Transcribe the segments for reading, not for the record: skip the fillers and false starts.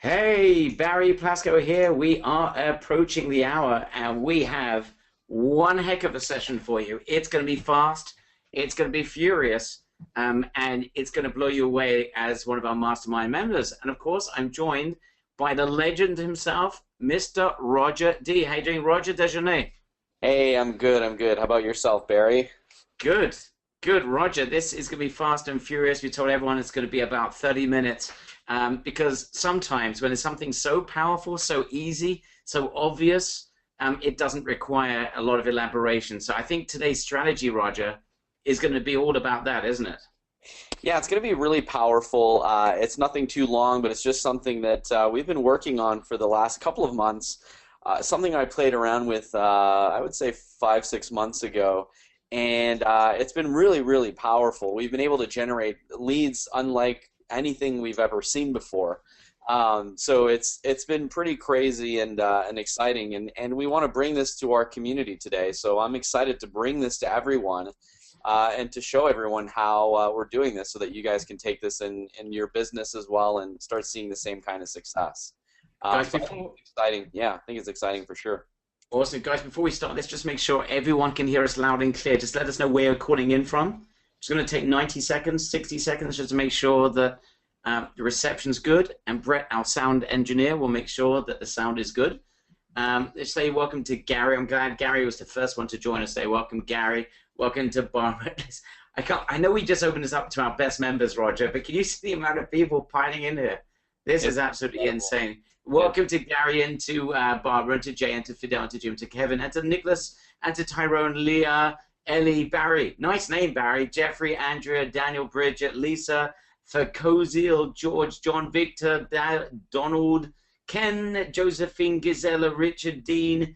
Hey, Barry Plasko here. We are approaching the hour and we have one heck of a session for you. It's going to be fast, it's going to be furious, and it's going to blow you away as one of our mastermind members. And of course, I'm joined by the legend himself, Mr. Roger D. How you doing, Roger Dejanay? Hey, I'm good. I'm good. How about yourself, Barry? Good, good, Roger. This is going to be fast and furious. We told everyone it's going to be about 30 minutes because sometimes when it's something so powerful, so easy, so obvious, it doesn't require a lot of elaboration. So I think today's strategy, Roger, is going to be all about that, isn't it? Yeah, it's going to be really powerful. It's nothing too long, but it's just something that we've been working on for the last couple of months. Something I played around with, I would say 5, 6 months ago, and it's been really, really powerful. We've been able to generate leads unlike anything we've ever seen before. So it's been pretty crazy and exciting, and we want to bring this to our community today. So I'm excited to bring this to everyone and to show everyone how we're doing this, so that you guys can take this in your business as well and start seeing the same kind of success. Guys, So I think before it's exciting. Yeah, I think it's exciting for sure. Awesome, guys, before we start, let's just make sure everyone can hear us loud and clear. Just let us know where you're calling in from. It's going to take 90 seconds, 60 seconds, just to make sure that the reception's good. And Brett, our sound engineer, will make sure that the sound is good. Let's say welcome to Gary. I'm glad Gary was the first one to join us today. Welcome, Gary. Welcome to Barbara. I know we just opened this up to our best members, Roger, but can you see the amount of people piling in here? This is It's absolutely incredible. insane. Yeah. Welcome to Gary and to Barbara and to Jay and to Fidel and to Jim, to Kevin and to Nicholas and to Tyrone, Leah, Ellie, Barry. Nice name, Barry. Jeffrey, Andrea, Daniel, Bridget, Lisa, Fakozil, George, John, Victor, Donald, Ken, Josephine, Gisela, Richard, Dean,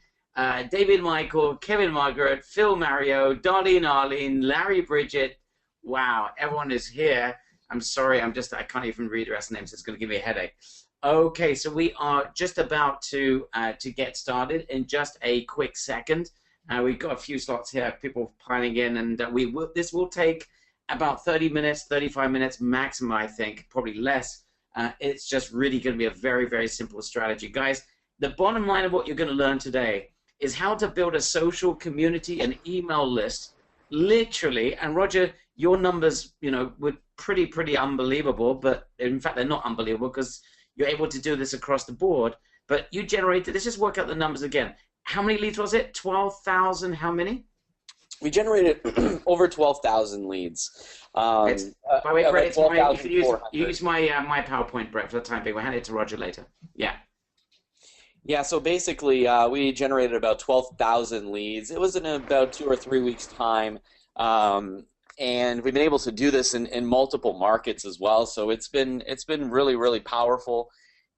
David, Michael, Kevin, Margaret, Phil, Mario, Darlene, Arlene, Larry, Bridget. Wow, everyone is here. I'm sorry, I can't even read the rest of the names. It's going to give me a headache. Okay, so we are just about to get started in just a quick second. We've got a few slots here, people piling in, and this will take about 30 minutes, 35 minutes maximum, I think, probably less. It's just really going to be a very, very simple strategy. Guys, the bottom line of what you're going to learn today is how to build a social community and email list, literally. And Roger, your numbers, were pretty unbelievable, but in fact, they're not unbelievable because you're able to do this across the board. But you generated, let's just work out the numbers again. How many leads was it? 12,000, how many? We generated over 12,000 leads. It's, by the way, Brett, About it's my, you can use 12,400. my PowerPoint, Brett, for the time being. We'll hand it to Roger later. Yeah. Yeah, so basically, we generated about 12,000 leads. It was in about 2 or 3 weeks' time, and we've been able to do this in multiple markets as well. So it's been really, really powerful.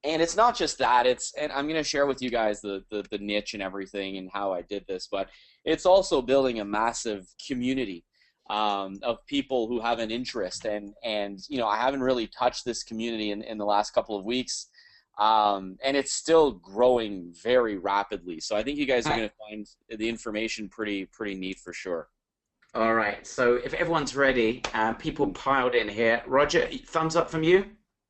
And it's not just that. And I'm going to share with you guys the niche and everything and how I did this, but it's also building a massive community of people who have an interest. And I haven't really touched this community in the last couple of weeks. And it's still growing very rapidly. So I think you guys are going to find the information pretty neat for sure. All right. So if everyone's ready, people piled in here. Roger, thumbs up from you?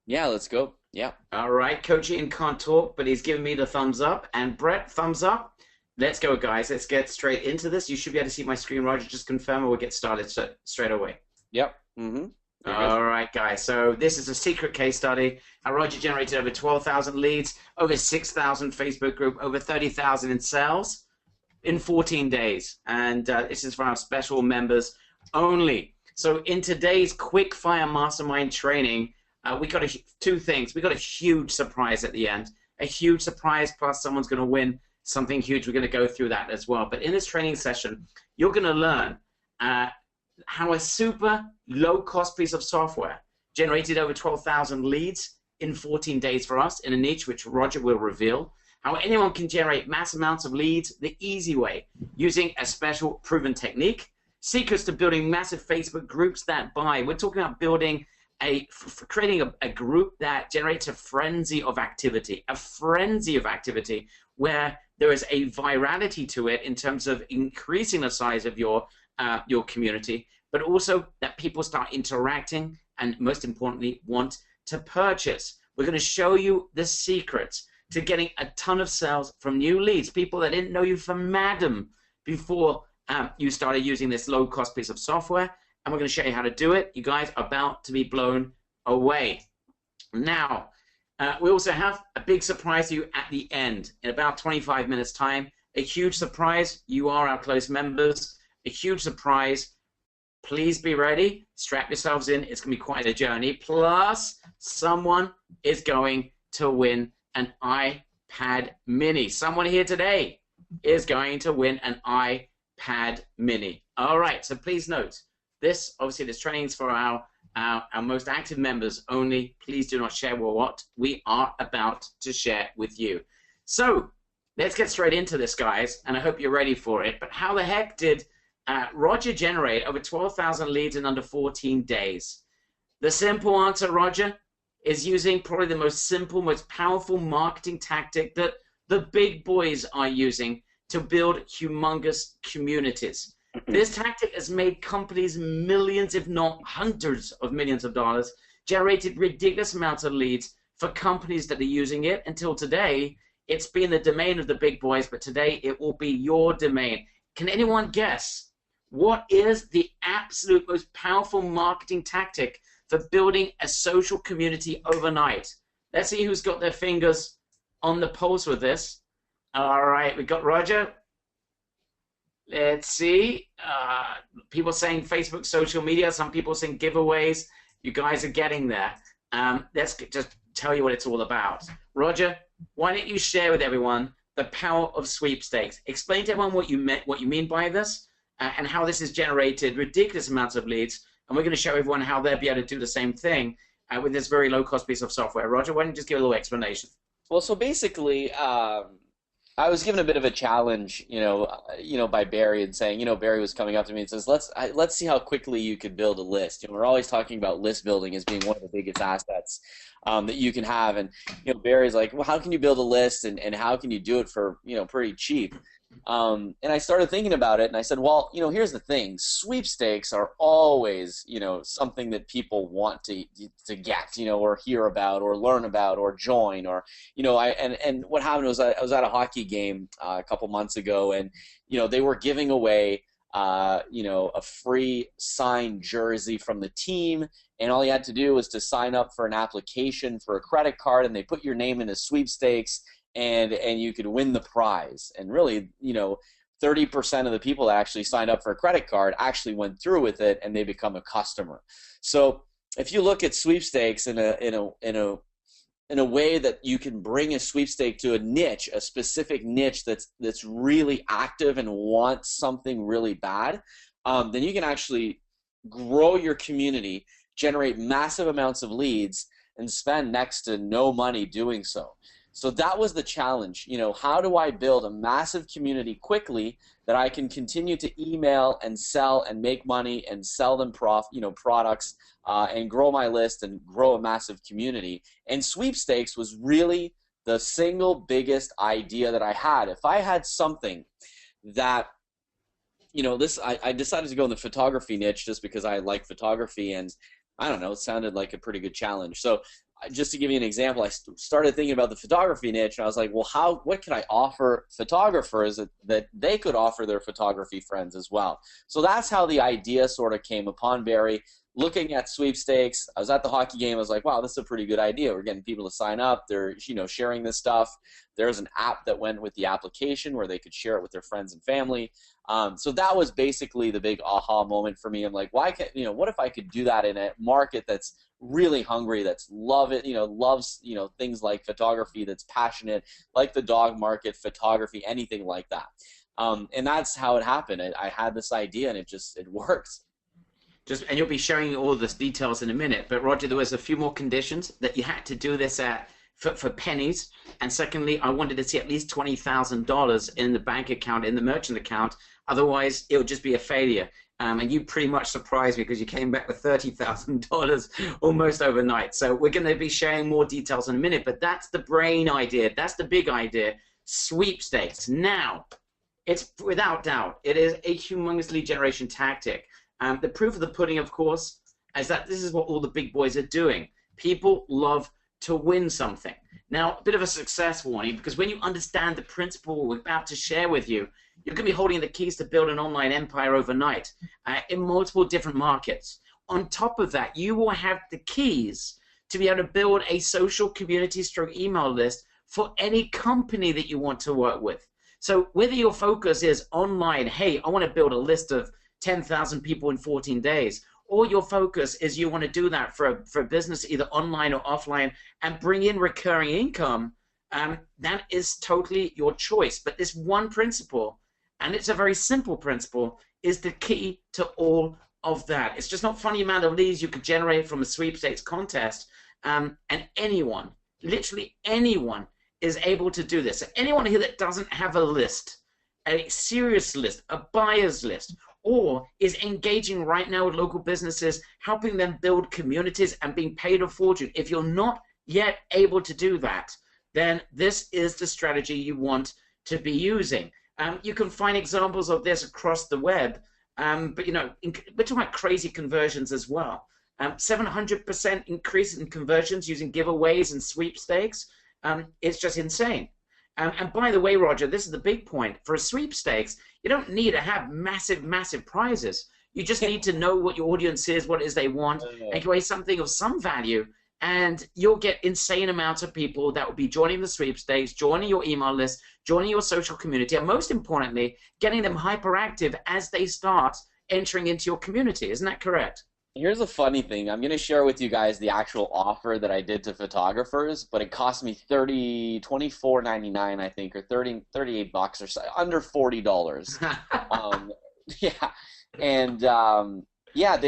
Yeah, let's go. Yeah. All right. Coach Ian can't talk, but he's giving me the thumbs up. And Brett, thumbs up. Let's go, guys. Let's get straight into this. You should be able to see my screen, Roger. Just confirm and we'll get started straight away. Yep. Mm-hmm. All right, guys. So this is a secret case study. Roger generated over 12,000 leads, over 6,000 Facebook group, over 30,000 in sales in 14 days. And this is for our special members only. So in today's quick fire mastermind training, we got two things. We got a huge surprise at the end. A huge surprise, plus someone's going to win something huge. We're going to go through that as well. But in this training session, you're going to learn how a super low-cost piece of software generated over 12,000 leads in 14 days for us in a niche which Roger will reveal. How anyone can generate mass amounts of leads the easy way using a special proven technique. Secrets to building massive Facebook groups that buy. We're talking about building creating a group that generates a frenzy of activity where there is a virality to it in terms of increasing the size of your community, but also that people start interacting and most importantly want to purchase. We're going to show you the secrets to getting a ton of sales from new leads, people that didn't know you from Madam before you started using this low-cost piece of software. And we're going to show you how to do it. You guys are about to be blown away. Now, we also have a big surprise for you at the end in about 25 minutes time. A huge surprise. You are our close members. A huge surprise. Please be ready. Strap yourselves in. It's going to be quite a journey. Plus, someone is going to win an iPad mini. Someone here today is going to win an iPad mini. All right, so please note, this training is for our most active members only. Please do not share what we are about to share with you. So let's get straight into this, guys, and I hope you're ready for it. But how the heck did Roger generate over 12,000 leads in under 14 days? The simple answer, Roger, is using probably the most simple, most powerful marketing tactic that the big boys are using to build humongous communities. This tactic has made companies millions, if not hundreds of millions of dollars, generated ridiculous amounts of leads for companies that are using it. Until today, it's been the domain of the big boys, but today it will be your domain. Can anyone guess what is the absolute most powerful marketing tactic for building a social community overnight? Let's see who's got their fingers on the pulse with this. All right, we got Roger. Let's see. People saying Facebook social media. Some people saying giveaways. You guys are getting there. Let's just tell you what it's all about. Roger, why don't you share with everyone the power of sweepstakes? Explain to everyone what you mean by this, and how this has generated ridiculous amounts of leads. And we're going to show everyone how they'll be able to do the same thing with this very low-cost piece of software. Roger, why don't you just give a little explanation? Well, so basically, I was given a bit of a challenge, by Barry, and saying, Barry was coming up to me and says, let's see how quickly you could build a list. We're always talking about list building as being one of the biggest assets that you can have. And, Barry's like, well, how can you build a list, and how can you do it for, pretty cheap? And I started thinking about it, and I said, well, here's the thing. Sweepstakes are always, something that people want to get, or hear about, or learn about, or join, or, and what happened was I was at a hockey game a couple months ago, and, they were giving away, a free signed jersey from the team, and all you had to do was to sign up for an application for a credit card, and they put your name in a sweepstakes, and you could win the prize. And really, 30% of the people that actually signed up for a credit card actually went through with it, and they become a customer. So if you look at sweepstakes in a way that you can bring a sweepstake to a niche, a specific niche that's really active and wants something really bad, then you can actually grow your community, generate massive amounts of leads, and spend next to no money doing so. So that was the challenge. How do I build a massive community quickly that I can continue to email and sell and make money and sell them products and grow my list and grow a massive community? And sweepstakes was really the single biggest idea that I had. If I had something that, I decided to go in the photography niche just because I like photography, and I don't know, it sounded like a pretty good challenge. So just to give you an example, I started thinking about the photography niche, and I was like, well, what could I offer photographers that they could offer their photography friends as well? So that's how the idea sort of came upon Barry. Looking at sweepstakes, I was at the hockey game. I was like, wow, this is a pretty good idea. We're getting people to sign up. They're sharing this stuff. There's an app that went with the application where they could share it with their friends and family. So that was basically the big aha moment for me. I'm like, what if I could do that in a market that's really hungry, that's loves things like photography, that's passionate, like the dog market, photography, anything like that. And that's how it happened. I had this idea, and it worked. And you'll be sharing all the details in a minute. But Roger, there was a few more conditions that you had to do this at for pennies. And secondly, I wanted to see at least $20,000 in the bank account, in the merchant account. Otherwise, it would just be a failure. And you pretty much surprised me because you came back with $30,000 almost overnight. So we're going to be sharing more details in a minute. But that's the brain idea. That's the big idea. Sweepstakes. Now, it's without doubt, it is a humongous lead generation tactic. The proof of the pudding, of course, is that this is what all the big boys are doing. People love to win something. Now, a bit of a success warning, because when you understand the principle we're about to share with you, you're going to be holding the keys to build an online empire overnight in multiple different markets. On top of that, you will have the keys to be able to build a social community stroke email list for any company that you want to work with. So whether your focus is online, hey, I want to build a list of 10,000 people in 14 days, or your focus is you want to do that for a business either online or offline and bring in recurring income, that is totally your choice. But this one principle, and it's a very simple principle, is the key to all of that. It's just not funny amount of leads you could generate from a sweepstakes contest, and anyone, literally anyone, is able to do this. So anyone here that doesn't have a list, a serious list, a buyer's list, or is engaging right now with local businesses, helping them build communities and being paid a fortune, if you're not yet able to do that, then this is the strategy you want to be using. You can find examples of this across the web, but we're talking about crazy conversions as well. 700% increase in conversions using giveaways and sweepstakes. It's just insane. And by the way, Roger, this is the big point. For a sweepstakes, you don't need to have massive, massive prizes. You just need to know what your audience is, what it is they want, and create something of some value. And you'll get insane amounts of people that will be joining the sweepstakes, joining your email list, joining your social community, and most importantly, getting them hyperactive as they start entering into your community. Isn't that correct? Here's a funny thing. I'm going to share with you guys the actual offer that I did to photographers, but it cost me $24.99, I think, or 38 bucks or so, under $40. Yeah, and yeah,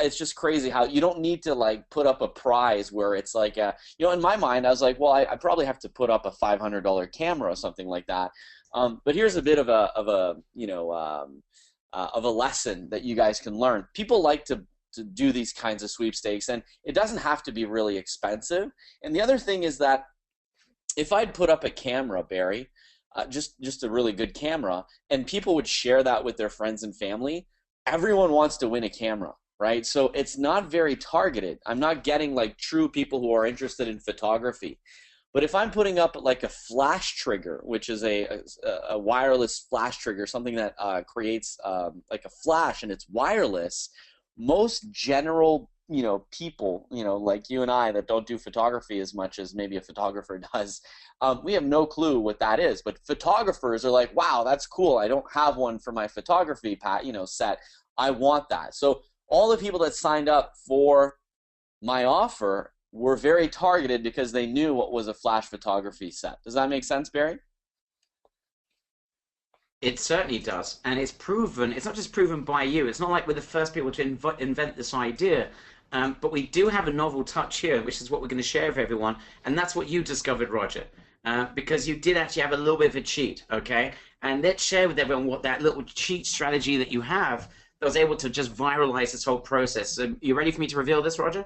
it's just crazy how you don't need to like put up a prize where it's like in my mind I was like, well, I probably have to put up a $500 camera or something like that. But here's a bit of a lesson that you guys can learn. People like to do these kinds of sweepstakes, and it doesn't have to be really expensive. And the other thing is that if I'd put up a camera, Barry, just a really good camera, and people would share that with their friends and family, everyone wants to win a camera, right? So it's not very targeted. I'm not getting like true people who are interested in photography. But if I'm putting up like a flash trigger, which is a wireless flash trigger, something that creates like a flash and it's wireless, most general people like you and I that don't do photography as much as maybe a photographer does, we have no clue what that is. But photographers are like, wow, that's cool. I don't have one for my photography set. I want that. So all the people that signed up for my offer were very targeted because they knew what was a flash photography set. Does that make sense, Barry? It certainly does, and it's proven. It's not just proven by you. It's not like we're the first people to invent this idea, but we do have a novel touch here, which is what we're going to share with everyone, and that's what you discovered, Roger, because you did actually have a little bit of a cheat, okay? And let's share with everyone what that little cheat strategy that you have that was able to just viralize this whole process. So you ready for me to reveal this, Roger?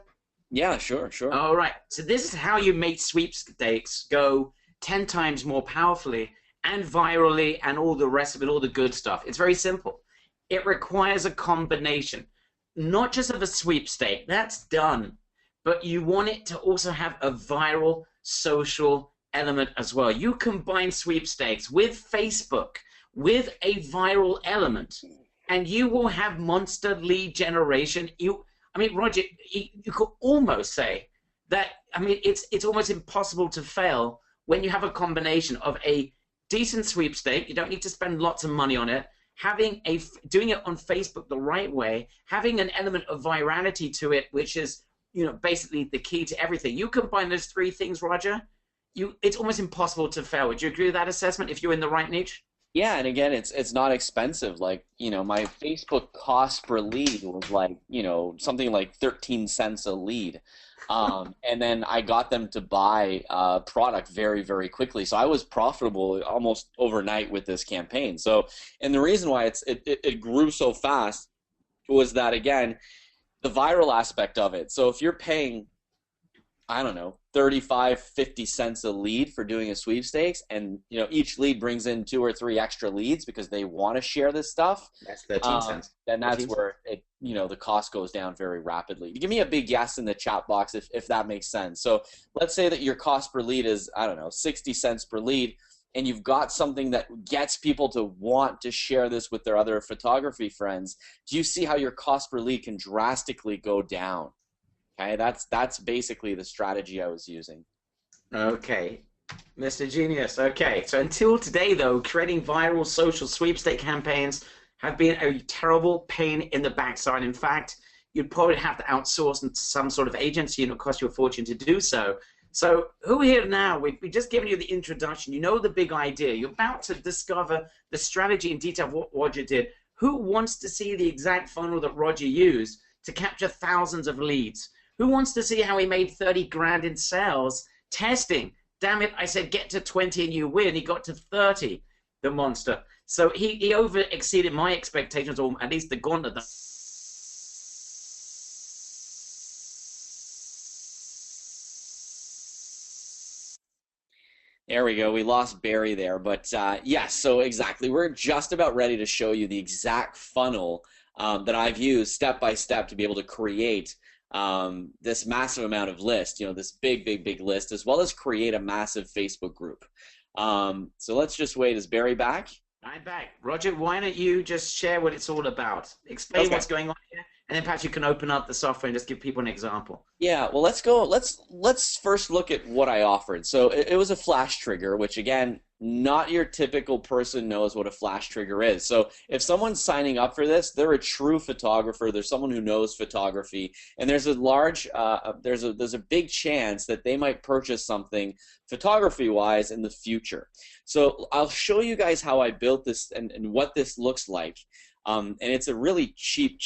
Yeah, sure. All right. So this is how you make sweepstakes go 10 times more powerfully and virally and all the rest of it, all the good stuff. It's very simple. It requires a combination, not just of a sweepstake, that's done, but you want it to also have a viral social element as well. You combine sweepstakes with Facebook, with a viral element, and you will have monster lead generation. Roger, you could almost say that, it's almost impossible to fail when you have a combination of a decent sweepstake. You don't need to spend lots of money on it. Doing it on Facebook the right way, having an element of virality to it, which is, basically the key to everything. You combine those three things, Roger, it's almost impossible to fail. Would you agree with that assessment if you're in the right niche? Yeah, and again, it's not expensive. Like, my Facebook cost per lead was like, something like 13 cents a lead. And then I got them to buy product very, very quickly. So I was profitable almost overnight with this campaign. So, and the reason why it grew so fast was that, again, the viral aspect of it. So if you're paying I don't know, 35, 50 cents a lead for doing a sweepstakes, and each lead brings in 2 or 3 extra leads because they want to share this stuff, That's 13 cents. then that's 14 cents. where the cost goes down very rapidly. Give me a big yes in the chat box if that makes sense. So let's say that your cost per lead is, I don't know, 60 cents per lead, and you've got something that gets people to want to share this with their other photography friends. Do you see how your cost per lead can drastically go down? Okay, that's basically the strategy I was using. Okay, Mr. Genius. Okay, so until today, though, creating viral social sweepstake campaigns have been a terrible pain in the backside. In fact, you'd probably have to outsource to some sort of agency and it would cost you a fortune to do so. So, who here now? We've just given you the introduction. You know the big idea. You're about to discover the strategy in detail of what Roger did. Who wants to see the exact funnel that Roger used to capture thousands of leads? Who wants to see how he made 30 grand in sales testing? Damn it, I said get to 20 and you win. He got to 30, the monster. So he over exceeded my expectations, or at least the gauntlet. There we go. We lost Barry there, but yes, so exactly. We're just about ready to show you the exact funnel that I've used step by step to be able to create this massive amount of list, this big, big, big list, as well as create a massive Facebook group. So let's just wait. Is Barry back? I'm back. Roger, why don't you just share what it's all about? Explain Okay. what's going on here, and then perhaps you can open up the software and just give people an example. Yeah, well, let's go. Let's first look at what I offered. So it was a flash trigger, which again, not your typical person knows what a flash trigger is. So if someone's signing up for this, they're a true photographer. They're someone who knows photography, and there's a big chance that they might purchase something photography-wise in the future. So I'll show you guys how I built this and what this looks like. And it's a really cheap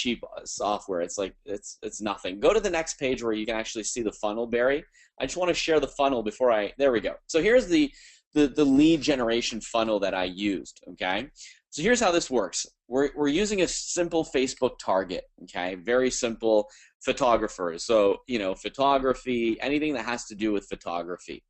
software. It's like it's nothing. Go to the next page where you can actually see the funnel, Barry. I just want to share the funnel before there we go. So here's the lead generation funnel that I used. Okay, so here's how this works. We're using a simple Facebook target. Okay, very simple photographers. So photography, anything that has to do with photography.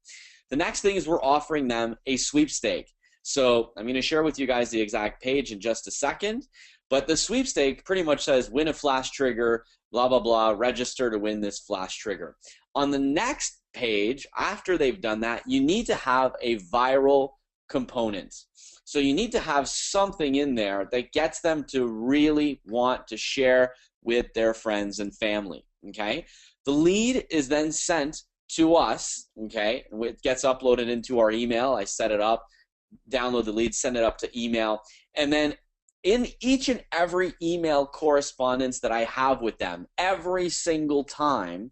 The next thing is we're offering them a sweepstake. So I'm going to share with you guys the exact page in just a second. But the sweepstake pretty much says win a flash trigger, blah, blah, blah, register to win this flash trigger. On the next page, after they've done that, you need to have a viral component. So you need to have something in there that gets them to really want to share with their friends and family, okay? The lead is then sent to us, okay? It gets uploaded into our email. I set it up, download the lead, send it up to email, and then in each and every email correspondence that I have with them, every single time,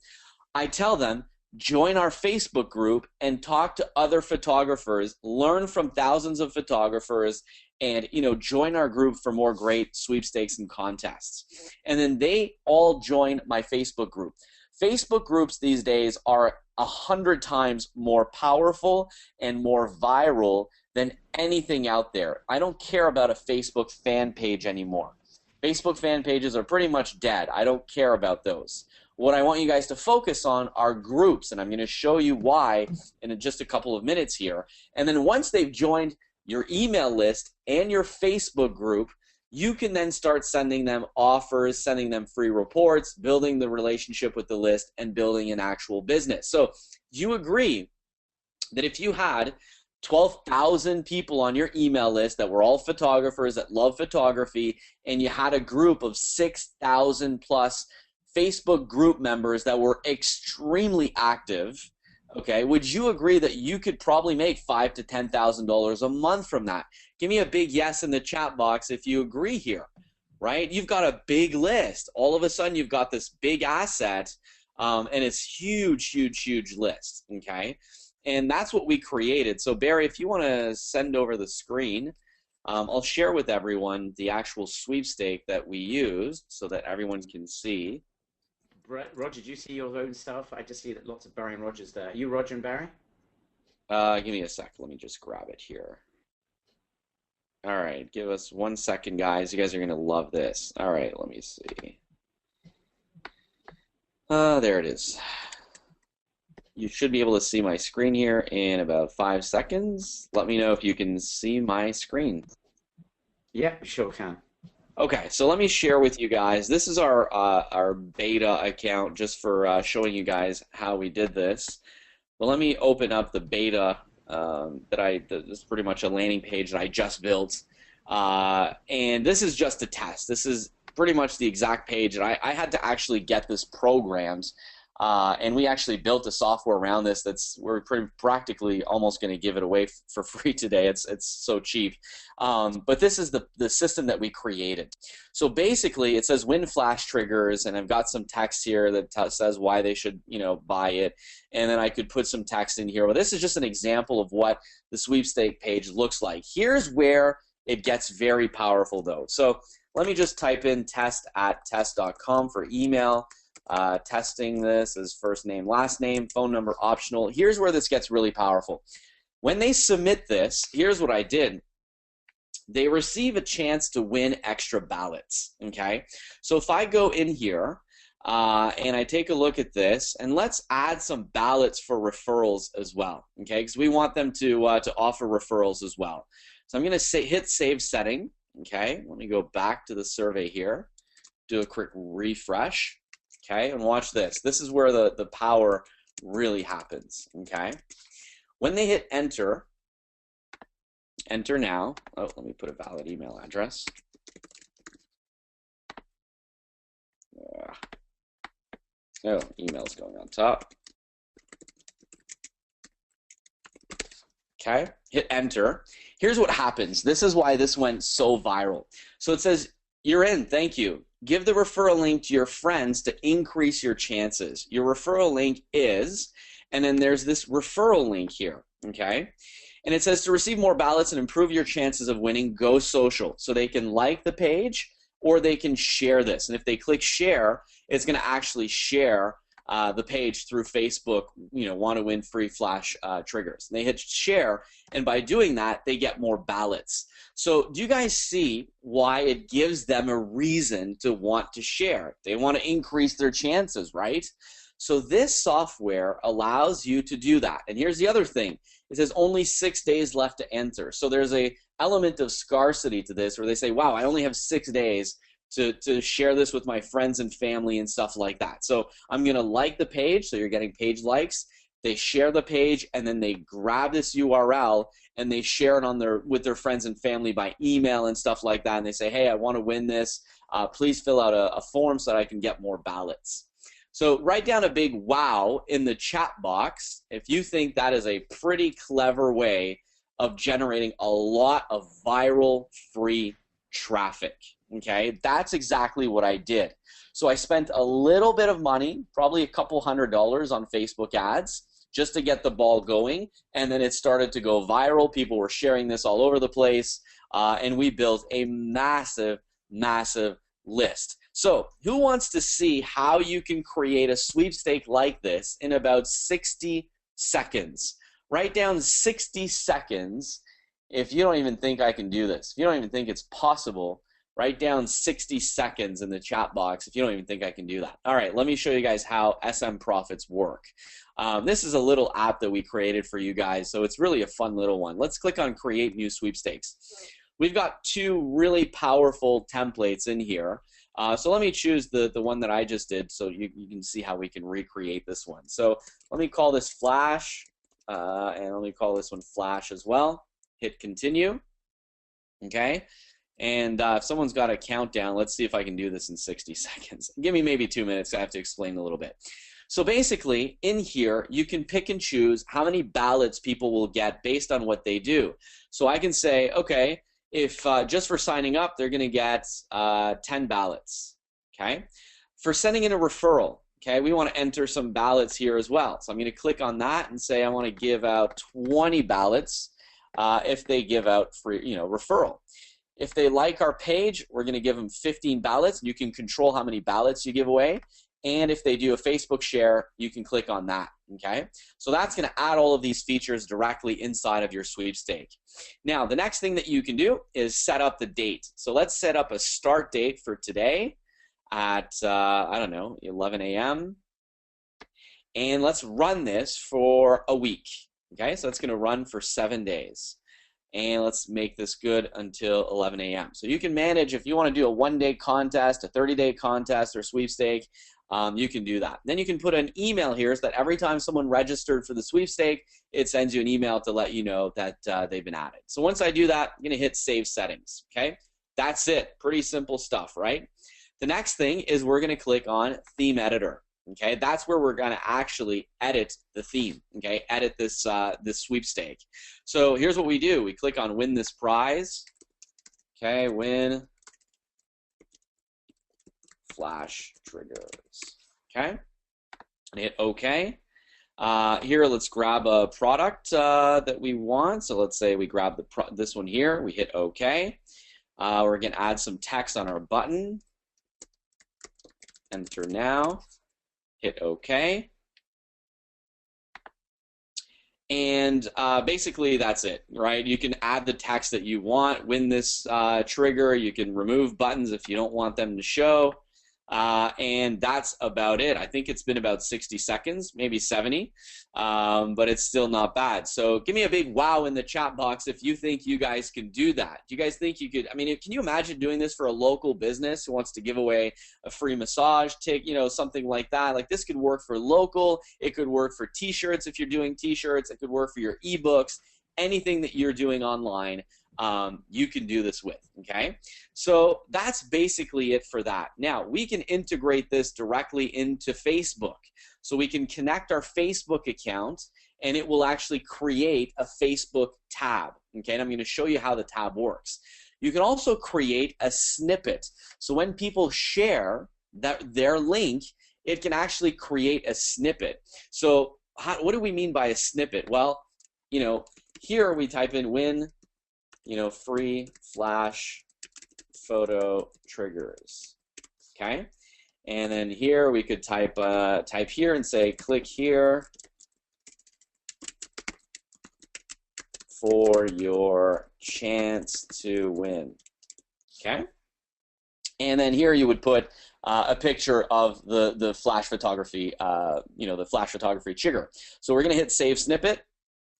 I tell them, join our Facebook group and talk to other photographers, learn from thousands of photographers, and join our group for more great sweepstakes and contests. And then they all join my Facebook group. Facebook groups these days are 100 times more powerful and more viral than anything out there. I don't care about a Facebook fan page anymore. Facebook fan pages are pretty much dead. I don't care about those. What I want you guys to focus on are groups, and I'm going to show you why in just a couple of minutes here. And then once they've joined your email list and your Facebook group, you can then start sending them offers, sending them free reports, building the relationship with the list, and building an actual business. So you agree that if you had 12,000 people on your email list that were all photographers that love photography, and you had a group of 6,000 plus Facebook group members that were extremely active, okay, would you agree that you could probably make $5,000 to $10,000 a month from that? Give me a big yes in the chat box if you agree here, right? You've got a big list. All of a sudden, you've got this big asset, and it's huge list, okay? And that's what we created. So Barry, if you want to send over the screen, I'll share with everyone the actual sweepstake that we used so that everyone can see. Roger, did you see your own stuff? I just see that lots of Barry and Rogers there. Are you Roger and Barry? Give me a sec. Let me just grab it here. All right, give us 1 second, guys. You guys are going to love this. All right, let me see. There it is. You should be able to see my screen here in about 5 seconds. Let me know if you can see my screen. Yeah, sure can. Okay, so let me share with you guys. This is our beta account just for showing you guys how we did this. But let me open up the beta this is pretty much a landing page that I just built. And this is just a test. This is pretty much the exact page. And I had to actually get this programmed. And we actually built a software around this we're practically almost going to give it away for free today. It's so cheap. But this is the system that we created. So basically, it says win flash triggers, and I've got some text here that says why they should, buy it. And then I could put some text in here. Well, this is just an example of what the sweepstake page looks like. Here's where it gets very powerful, though. So let me just type in test@test.com for email. Testing this as first name, last name, phone number optional. Here's where this gets really powerful. When they submit this, here's what I did. They receive a chance to win extra ballots, okay? So if I go in here and I take a look at this, and let's add some ballots for referrals as well, okay? Because we want them to offer referrals as well. So I'm going to hit Save Setting, okay? Let me go back to the survey here, do a quick refresh. Okay, and watch this. This is where the power really happens, okay? When they hit enter now. Oh, let me put a valid email address. Oh, email's going on top. Okay, hit enter. Here's what happens. This is why this went so viral. So it says, you're in, thank you. Give the referral link to your friends to increase your chances. Your referral link is, and then there's this referral link here, okay? And it says to receive more ballots and improve your chances of winning, go social. So they can like the page or they can share this. And if they click share, it's going to actually share the page through Facebook, want to win free flash triggers. And they hit share, and by doing that, they get more ballots. So do you guys see why it gives them a reason to want to share? They want to increase their chances, right? So this software allows you to do that. And here's the other thing. It says only 6 days left to enter. So there's a element of scarcity to this where they say, wow, I only have 6 days to share this with my friends and family and stuff like that. So I'm going to like the page, so you're getting page likes. They share the page, and then they grab this URL and they share it with their friends and family by email and stuff like that. And they say, hey, I want to win this. Please fill out a form so that I can get more ballots. So write down a big wow in the chat box if you think that is a pretty clever way of generating a lot of viral free traffic. Okay, that's exactly what I did. So I spent a little bit of money, probably a couple $100 on Facebook ads just to get the ball going, and then it started to go viral. People were sharing this all over the place, and we built a massive, massive list. So who wants to see how you can create a sweepstake like this in about 60 seconds? Write down 60 seconds if you don't even think I can do this. If you don't even think it's possible, write down 60 seconds in the chat box if you don't even think I can do that. All right, let me show you guys how SM Profits work. This is a little app that we created for you guys, so it's really a fun little one. Let's click on Create New Sweepstakes. We've got two really powerful templates in here. So let me choose the one that I just did so you can see how we can recreate this one. So let me call this Flash, and let me call this one Flash as well. Hit Continue. Okay. And if someone's got a countdown, let's see if I can do this in 60 seconds. Give me maybe 2 minutes. I have to explain a little bit. So basically, in here, you can pick and choose how many ballots people will get based on what they do. So I can say, okay, if just for signing up, they're going to get 10 ballots. Okay. For sending in a referral, okay, we want to enter some ballots here as well. So I'm going to click on that and say I want to give out 20 ballots if they give out free, referral. If they like our page, we're going to give them 15 ballots. You can control how many ballots you give away. And if they do a Facebook share, you can click on that, okay? So that's going to add all of these features directly inside of your sweepstake. Now, the next thing that you can do is set up the date. So let's set up a start date for today at, I don't know, 11 a.m. And let's run this for a week. Okay, so it's going to run for 7 days. And let's make this good until 11 a.m. So you can manage, if you want to do a 1-day contest, a 30-day contest, or sweepstake, you can do that. Then you can put an email here so that every time someone registered for the sweepstake, it sends you an email to let you know that they've been added. So once I do that, I'm going to hit Save Settings. Okay, that's it. Pretty simple stuff, right? The next thing is we're going to click on Theme Editor. Okay, that's where we're going to actually edit the theme. Okay, edit this this sweepstake. So here's what we do: we click on Win This Prize. Okay, win flash triggers. Okay, and hit OK. Here, let's grab a product that we want. So let's say we grab this one here. We hit OK. We're going to add some text on our button. Enter now. Hit OK. And basically that's it, right? You can add the text that you want, win this trigger. You can remove buttons if you don't want them to show. And that's about it. I think it's been about 60 seconds, maybe 70, but it's still not bad. So give me a big wow in the chat box if you think you guys can do that. Do you guys think you could? I mean, can you imagine doing this for a local business who wants to give away a free massage, something like that? Like, this could work for local. It could work for t-shirts if you're doing t-shirts. It could work for your ebooks, anything that you're doing online. You can do this with, okay? So that's basically it for that. Now, we can integrate this directly into Facebook. So we can connect our Facebook account, and it will actually create a Facebook tab, okay? And I'm going to show you how the tab works. You can also create a snippet. So when people share their link, it can actually create a snippet. So what do we mean by a snippet? Well, here we type in win free flash photo triggers, okay? And then here we could type here and say click here for your chance to win, okay? And then here you would put a picture of the flash photography, the flash photography trigger. So we're gonna hit Save Snippet,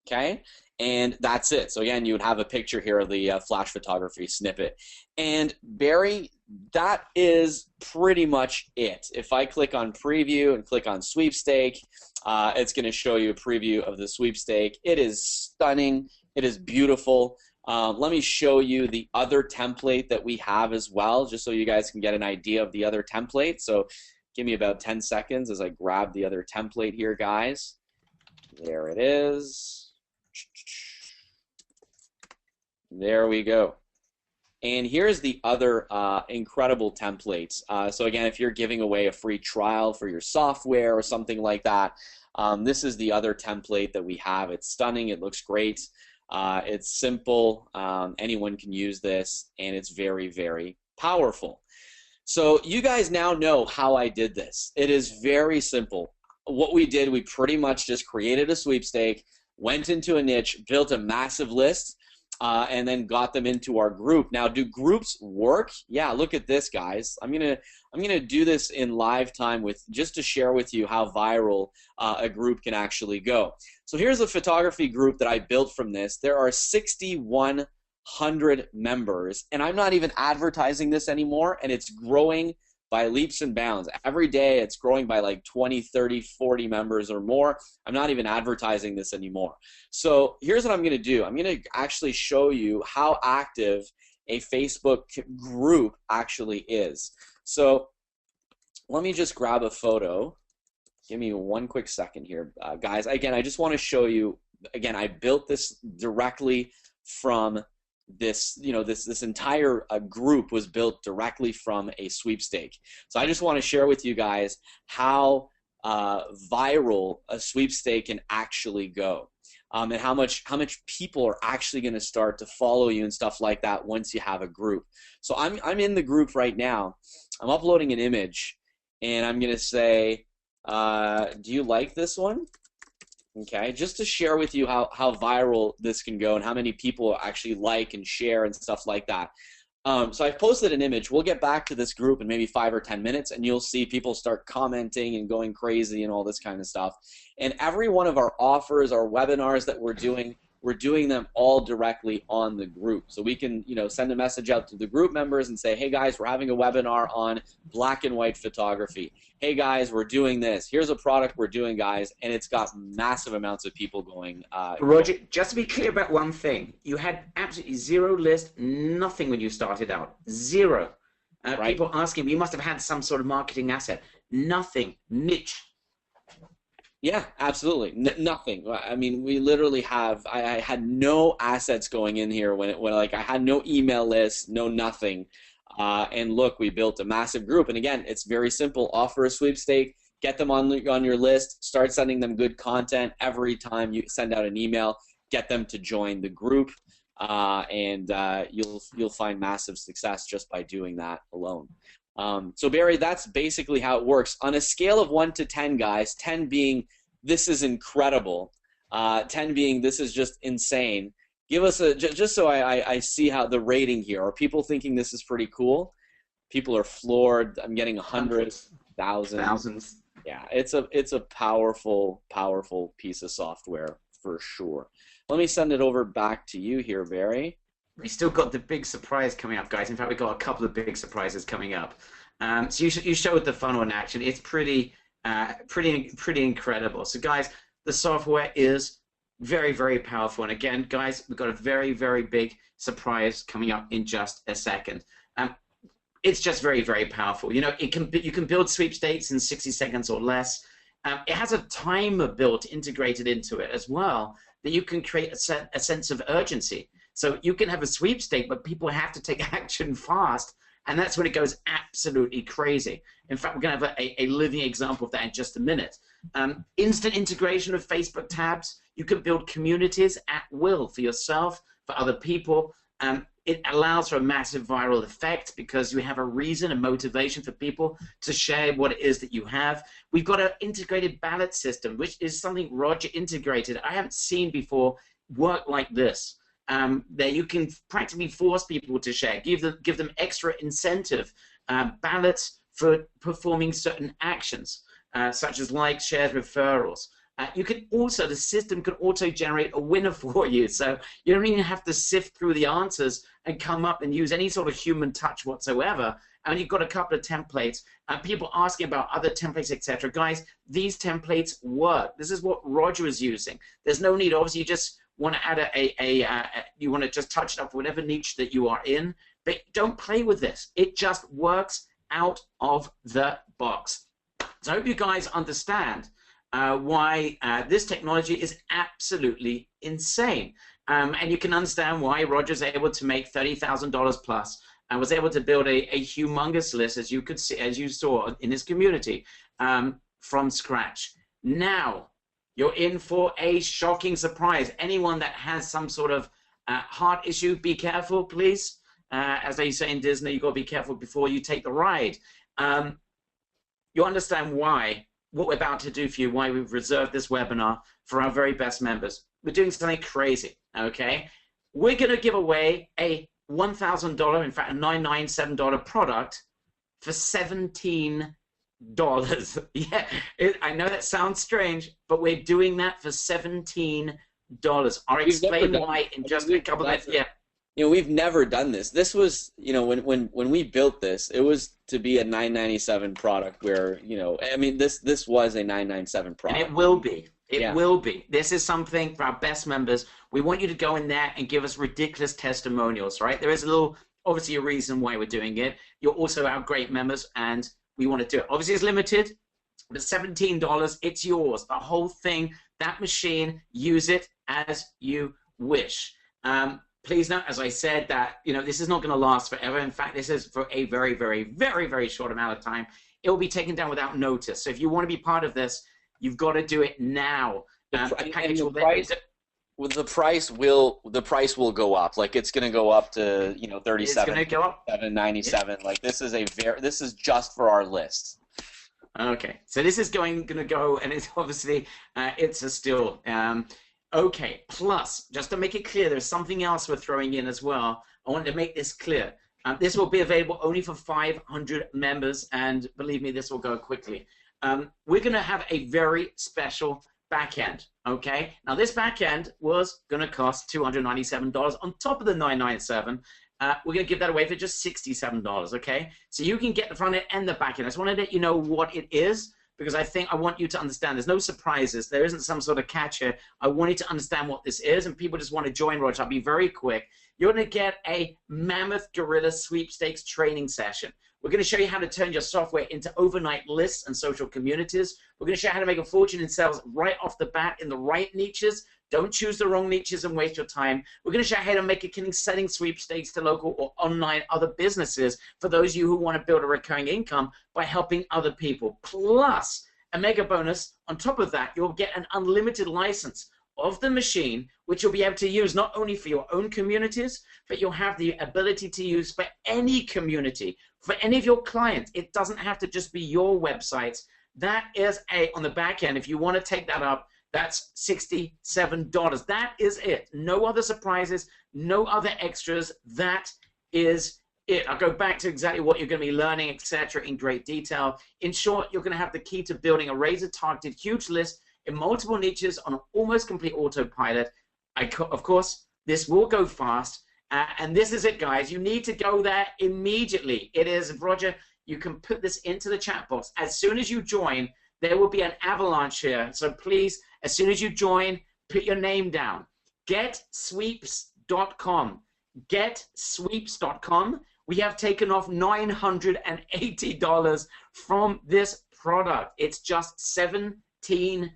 okay? And that's it. So again, you would have a picture here of the flash photography snippet. And Barry, that is pretty much it. If I click on preview and click on sweepstake, it's going to show you a preview of the sweepstake. It is stunning. It is beautiful. Let me show you the other template that we have as well, just so you guys can get an idea of the other template. So give me about 10 seconds as I grab the other template here, guys. There it is. There we go. And here's the other incredible templates. So again, if you're giving away a free trial for your software or something like that, this is the other template that we have. It's stunning. It looks great. It's simple. Anyone can use this, and it's very, very powerful. So you guys now know how I did this. It is very simple. What we did, we pretty much just created a sweepstake, went into a niche, built a massive list, and then got them into our group. Now, do groups work? Yeah, look at this, guys. I'm gonna do this in live time just to share with you how viral a group can actually go. So here's a photography group that I built from this. There are 6,100 members, and I'm not even advertising this anymore, and it's growing by leaps and bounds. Every day it's growing by like 20, 30, 40 members or more. I'm not even advertising this anymore. So here's what I'm going to do. I'm going to actually show you how active a Facebook group actually is. So let me just grab a photo. Give me one quick second here, guys. Again, I just want to show you, again, I built this directly from this, this entire group was built directly from a sweepstake. So I just want to share with you guys how viral a sweepstake can actually go, and how much people are actually going to start to follow you and stuff like that once you have a group. So I'm in the group right now. I'm uploading an image, and I'm going to say, do you like this one? Okay, just to share with you how viral this can go and how many people actually like and share and stuff like that. So I've posted an image. We'll get back to this group in maybe 5 or 10 minutes, and you'll see people start commenting and going crazy and all this kind of stuff. And every one of our offers, our webinars that we're doing them all directly on the group. So we can, send a message out to the group members and say, hey guys, we're having a webinar on black and white photography. Hey guys, we're doing this. Here's a product we're doing, guys, and it's got massive amounts of people going. Roger, just to be clear about one thing, you had absolutely zero list, nothing when you started out. Zero. Right. People asking, you must have had some sort of marketing asset. Nothing. Niche. Yeah, absolutely. Nothing. I mean, we literally have. I had no assets going in here when like I had no email list, no nothing. And look, we built a massive group. And again, it's very simple. Offer a sweepstake, get them on your list, start sending them good content every time you send out an email. Get them to join the group, and you'll find massive success just by doing that alone. So Barry, that's basically how it works. On a scale of 1 to 10, guys, 10 being this is incredible, 10 being this is just insane. Give us just so I see how the rating here. Are people thinking this is pretty cool? People are floored. I'm getting hundreds, thousands. Yeah, it's a powerful piece of software for sure. Let me send it over back to you here, Barry. We still got the big surprise coming up, guys. In fact, we've got a couple of big surprises coming up. So you showed the funnel in action. It's pretty incredible. So, guys, the software is very, very powerful. And again, guys, we've got a very, very big surprise coming up in just a second. It's just very, very powerful. You can build sweepstakes in 60 seconds or less. It has a timer built integrated into it as well that you can create a sense of urgency. So you can have a sweepstake, but people have to take action fast, and that's when it goes absolutely crazy. In fact, we're going to have a living example of that in just a minute. Instant integration of Facebook tabs. You can build communities at will for yourself, for other people. It allows for a massive viral effect because you have a reason, a motivation for people to share what it is that you have. We've got an integrated ballot system, which is something Roger integrated. I haven't seen before work like this. There you can practically force people to share, give them extra incentive, ballots for performing certain actions, such as likes, shares, referrals. You can also, the system can auto-generate a winner for you, so you don't even have to sift through the answers and come up and use any sort of human touch whatsoever. And you've got a couple of templates. People asking about other templates, etc. Guys, these templates work. This is what Roger is using. There's no need, obviously, you just want to add you want to just touch it up for whatever niche that you are in, but don't play with this. It just works out of the box. So I hope you guys understand why this technology is absolutely insane. And you can understand why Roger's able to make $30,000 plus and was able to build a humongous list, as you could see, as you saw in his community, from scratch. Now, you're in for a shocking surprise. Anyone that has some sort of heart issue, be careful, please. As they say in Disney, you've got to be careful before you take the ride. You understand why, what we're about to do for you, why we've reserved this webinar for our very best members. We're doing something crazy, okay? We're going to give away a $1,000, in fact, a $997 product for $17. Yeah, I know that sounds strange, but we're doing that for $17. I'll explain why in just a couple of minutes. Yeah. We've never done this. This was, when we built this, it was to be a $997 product where, I mean, this was a $997 product. And it will be. It will be. This is something for our best members. We want you to go in there and give us ridiculous testimonials, right? There is obviously a reason why we're doing it. You're also our great members, and we want to do it. Obviously, it's limited, but $17, it's yours. The whole thing, that machine, use it as you wish. Please note, as I said, that this is not going to last forever. In fact, this is for a very, very, very, very short amount of time. It will be taken down without notice. So if you want to be part of this, you've got to do it now. The price will go up. Like it's going to go up to $37, it's going to go up. $797. Yeah. Like this is just for our list. Okay, so this is going to go, and it's obviously it's a steal. Okay, plus, just to make it clear, there's something else we're throwing in as well. I want to make this clear. This will be available only for 500 members, and believe me, this will go quickly. We're going to have a very special backend. Okay, now this backend was going to cost $297 on top of the $997. We're going to give that away for just $67. Okay, so you can get the front end and the back end. I just wanted to let you know what it is, because I want you to understand there's no surprises. There isn't some sort of catch here. I want you to understand what this is, and people just want to join, Roger. I'll be very quick. You're going to get a Mammoth Gorilla Sweepstakes training session. We're going to show you how to turn your software into overnight lists and social communities. We're going to show you how to make a fortune in sales right off the bat in the right niches. Don't choose the wrong niches and waste your time. We're going to show you how to make a killing selling sweepstakes to local or online other businesses for those of you who want to build a recurring income by helping other people. Plus, a mega bonus, on top of that, you'll get an unlimited license of the machine, which you'll be able to use not only for your own communities, but you'll have the ability to use for any community, for any of your clients. It doesn't have to just be your websites. That is on the back end. If you want to take that up, that's $67. That is it. No other surprises, no other extras. That is it. I'll go back to exactly what you're going to be learning, etc., in great detail. In short, you're going to have the key to building a razor-targeted huge list in multiple niches on an almost complete autopilot. Of course, this will go fast, and this is it, guys. You need to go there immediately. It is, Roger, you can put this into the chat box. As soon as you join, there will be an avalanche here. So please, as soon as you join, put your name down. GetSweeps.com. GetSweeps.com. We have taken off $980 from this product. It's just $17.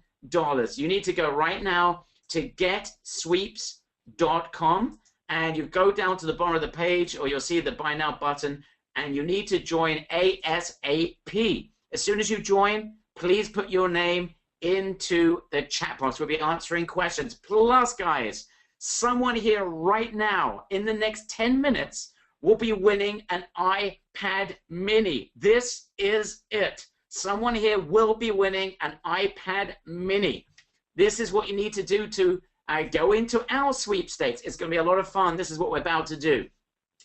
You need to go right now to GetSweeps.com, and you go down to the bottom of the page, or you'll see the Buy Now button, and you need to join ASAP. As soon as you join, please put your name into the chat box. We'll be answering questions. Plus, guys, someone here right now in the next 10 minutes will be winning an iPad mini. This is it. Someone here will be winning an iPad mini. This is what you need to do to go into our sweepstakes. It's going to be a lot of fun. This is what we're about to do.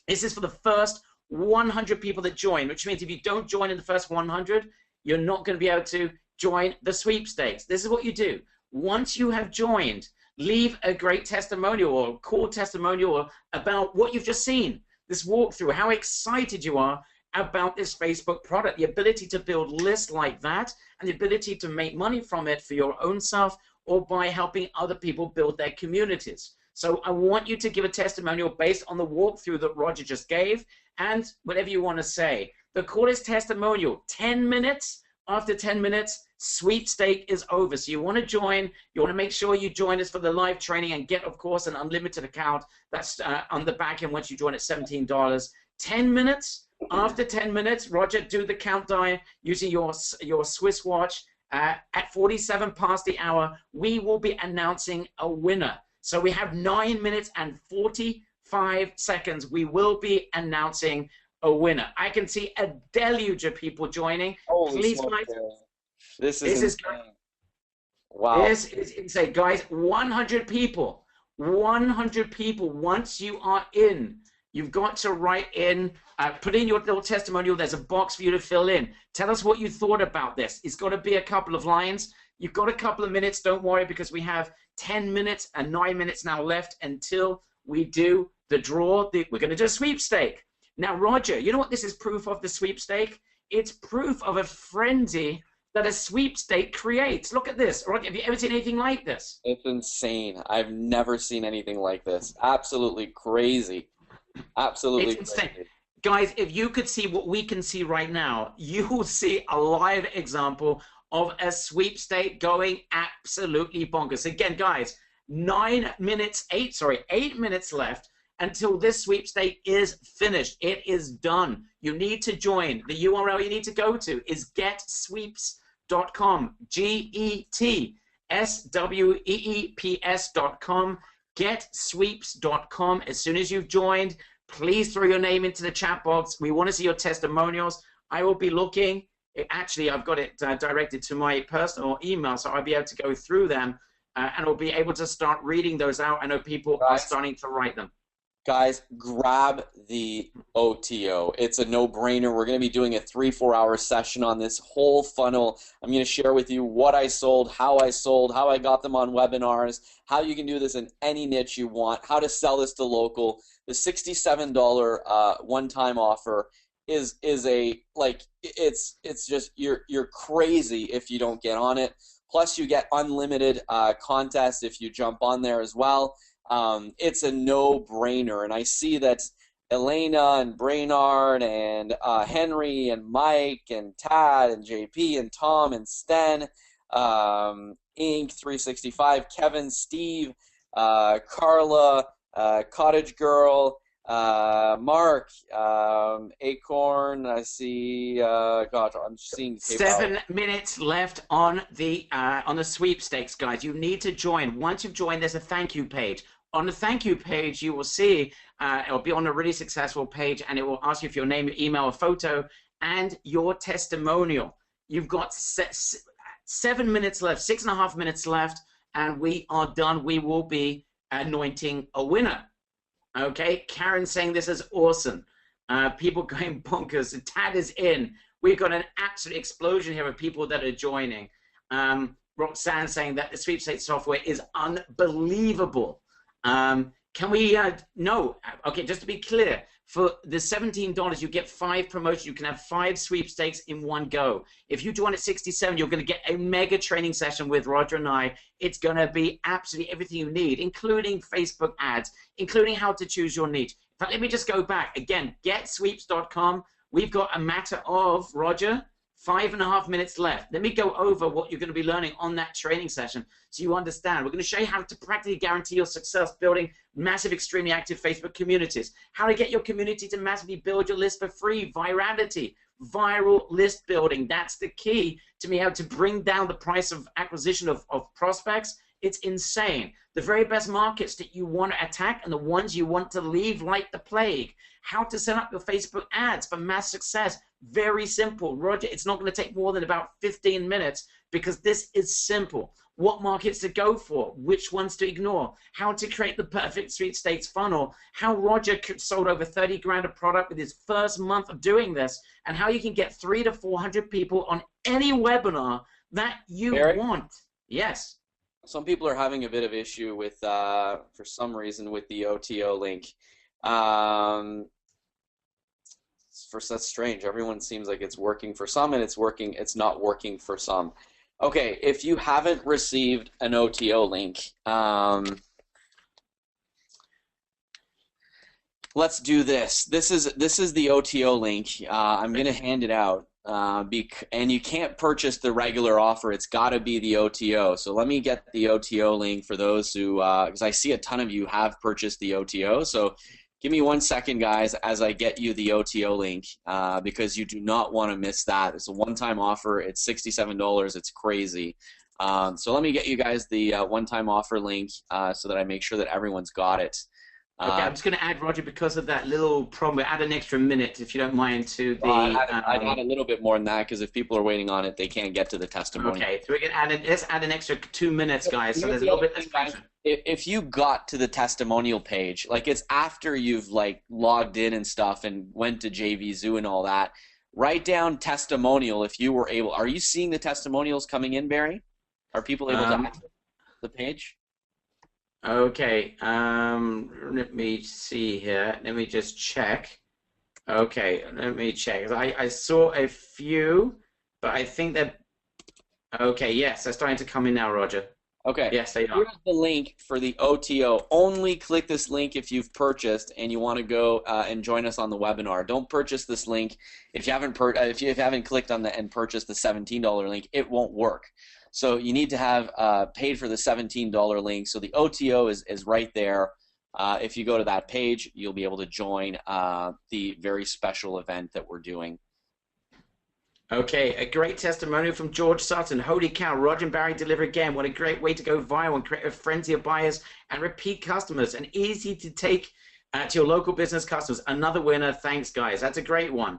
This is for the first 100 people that join, which means if you don't join in the first 100, you're not going to be able to join the sweepstakes. This is what you do. Once you have joined, leave a great testimonial or cool testimonial about what you've just seen, this walkthrough, how excited you are about this Facebook product, the ability to build lists like that, and the ability to make money from it for your own self or by helping other people build their communities. So I want you to give a testimonial based on the walkthrough that Roger just gave, and whatever you want to say. The coolest testimonial, 10 minutes. After 10 minutes, sweepstake is over. So you want to join. You want to make sure you join us for the live training and get, of course, an unlimited account. That's on the back end once you join at $17. 10 minutes. After 10 minutes, Roger, do the countdown using your Swiss watch. At 47 past the hour, we will be announcing a winner. So we have 9 minutes and 45 seconds. We will be announcing a winner. I can see a deluge of people joining. Please, guys. This is insane. Wow. This is insane. Guys, 100 people. 100 people. Once you are in, you've got to write in, put in your little testimonial. There's a box for you to fill in. Tell us what you thought about this. It's got to be a couple of lines. You've got a couple of minutes. Don't worry, because we have 10 minutes and 9 minutes now left until we do the draw. We're going to do a sweepstake. Now, Roger, you know what this is proof of, the sweepstake? It's proof of a frenzy that a sweepstake creates. Look at this. Roger, have you ever seen anything like this? It's insane. I've never seen anything like this. Absolutely crazy. Absolutely it's crazy. Insane. Guys, if you could see what we can see right now, you will see a live example of a sweepstake going absolutely bonkers. Again, guys, 8 minutes left until this sweepstake is finished. It is done. You need to join. The URL you need to go to is getsweeps.com, GETSWEEPS.com, getsweeps.com. As soon as you've joined, please throw your name into the chat box. We want to see your testimonials. I will be looking. Actually, I've got it directed to my personal email, so I'll be able to go through them, and I'll be able to start reading those out. I know people are starting to write them. Guys, grab the OTO. It's a no-brainer. We're going to be doing a 3-4 hour session on this whole funnel. I'm going to share with you what I sold, how I got them on webinars, how you can do this in any niche you want, how to sell this to local. The $67 one-time offer is a like it's just you're crazy if you don't get on it. Plus, you get unlimited contests if you jump on there as well. It's a no-brainer, and I see that Elena and Brainard and Henry and Mike and Tad and JP and Tom and Sten, Inc. 365, Kevin, Steve, Carla, Cottage Girl, Mark, Acorn. I see. God, I'm seeing PayPal. 7 minutes left on the sweepstakes, guys. You need to join. Once you've joined, there's a thank you page. On the thank you page, you will see it'll be on a really successful page, and it will ask you for your name, your email, a photo, and your testimonial. You've got 7 minutes left, 6.5 minutes left, and we are done. We will be anointing a winner. Okay, Karen saying this is awesome. People going bonkers. Tad is in. We've got an absolute explosion here of people that are joining. Roxanne saying that the sweepstakes software is unbelievable. Can we, no, okay, just to be clear, for the $17, you get 5 promotions. You can have 5 sweepstakes in one go. If you join at 67, you're going to get a mega training session with Roger and I. It's going to be absolutely everything you need, including Facebook ads, including how to choose your niche. In fact, let me just go back. Again, getsweeps.com. We've got a matter of, Roger, 5.5 minutes left. Let me go over what you're going to be learning on that training session so you understand. We're going to show you how to practically guarantee your success building massive, extremely active Facebook communities, how to get your community to massively build your list for free, virality, viral list building. That's the key to me, how to bring down the price of acquisition of prospects. It's insane. The very best markets that you want to attack and the ones you want to leave like the plague. How to set up your Facebook ads for mass success. Very simple. Roger, it's not going to take more than about 15 minutes because this is simple. What markets to go for, which ones to ignore, how to create the perfect sweepstakes funnel, how Roger sold over 30 grand of product with his first month of doing this, and how you can get 300 to 400 people on any webinar that you want. Yes. Some people are having a bit of issue with, for some reason, with the OTO link. That's strange. Everyone seems like it's working for some, and it's not working for some. Okay, if you haven't received an OTO link, let's do this. This is the OTO link. I'm going to hand it out. And you can't purchase the regular offer. It's got to be the OTO. So let me get the OTO link for those who, because I see a ton of you have purchased the OTO. So give me 1 second, guys, as I get you the OTO link, because you do not want to miss that. It's a one-time offer. It's $67. It's crazy. So let me get you guys the one-time offer link so that I make sure that everyone's got it. Okay, I'm just going to add, Roger, because of that little problem, add an extra minute, if you don't mind, to the... I'd add a little bit more than that, because if people are waiting on it, they can't get to the testimony. Okay, so we can let's add an extra 2 minutes, guys, so there's a little bit less pressure. If you got to the testimonial page, like it's after you've like logged in and stuff and went to JVZoo and all that, write down testimonial if you were able. Are you seeing the testimonials coming in, Barry? Are people able to access the page? Okay, let me see here. Let me just check. Okay, let me check. I saw a few, but I think that... Okay, yes, they're starting to come in now, Roger. Okay. Yes, they are. Here's the link for the OTO. Only click this link if you've purchased and you want to go and join us on the webinar. Don't purchase this link if you haven't clicked on and purchased the $17 link. It won't work. So you need to have paid for the $17 link. So the OTO is right there. If you go to that page, you'll be able to join the very special event that we're doing. Okay, a great testimonial from George Sutton. Holy cow, Roger and Barry deliver again. What a great way to go viral and create a frenzy of buyers and repeat customers, and easy to take to your local business customers. Another winner. Thanks, guys. That's a great one.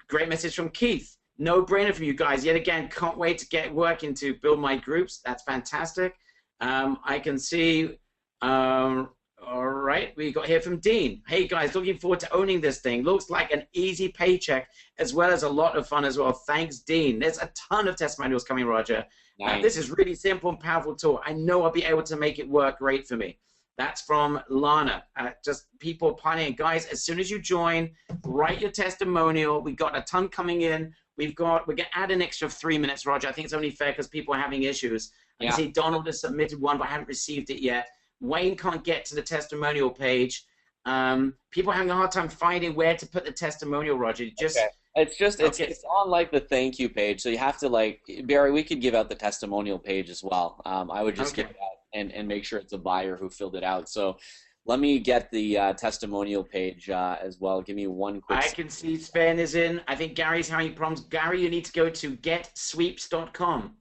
Great message from Keith. No brainer for you guys. Yet again, can't wait to get working to build my groups. That's fantastic. I can see, all right. right, we got here from Dean. Hey guys, looking forward to owning this thing. Looks like an easy paycheck as well as a lot of fun as well. Thanks, Dean. There's a ton of testimonials coming, Roger. This Nice. is really simple and powerful tool. I know I'll be able to make it work great for me. That's from Lana. Just people planning. Guys, as soon as you join, write your testimonial. We got a ton coming in. We're going to add an extra 3 minutes, Roger. I think it's only fair because people are having issues. I can see Donald has submitted one, but I haven't received it yet. Wayne can't get to the testimonial page. People are having a hard time finding where to put the testimonial, Roger. Just Okay. It's on like the thank you page, so you have to like Barry. We could give out the testimonial page as well. I would just give it out and make sure it's a buyer who filled it out. So let me get the testimonial page as well. Give me one quick. I can see Sven is in. I think Gary's having problems. Gary, you need to go to getsweeps.com.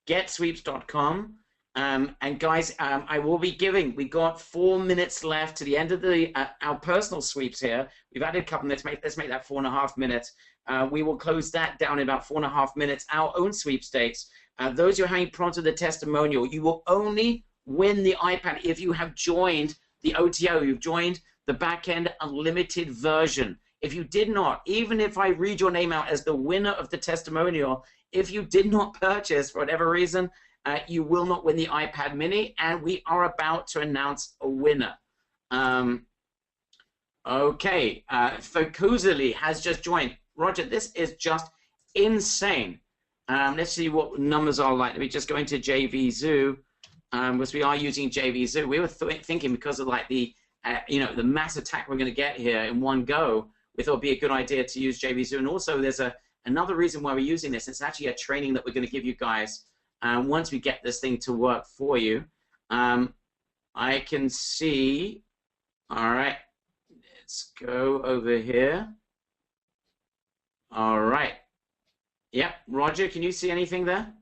Getsweeps.com. And guys, I will be giving. We got 4 minutes left to the end of the our personal sweeps here. We've added a couple minutes. Let's make that 4.5 minutes. We will close that down in about 4.5 minutes. Our own sweepstakes. Those who are having problems with the testimonial, you will only win the iPad if you have joined the OTO. You've joined the backend unlimited version. If you did not, even if I read your name out as the winner of the testimonial, if you did not purchase for whatever reason, you will not win the iPad mini, and we are about to announce a winner. Okay, Fokuzali has just joined. Roger, this is just insane. Let's see what numbers are like. Let me just go into JV Zoo, because we are using JV Zoo. We were thinking because of like the, the mass attack we're going to get here in one go, we thought it'd be a good idea to use JV Zoo. And also, there's another reason why we're using this. It's actually a training that we're going to give you guys. Once we get this thing to work for you, I can see, all right, let's go over here. All right. Yep, Roger, can you see anything there?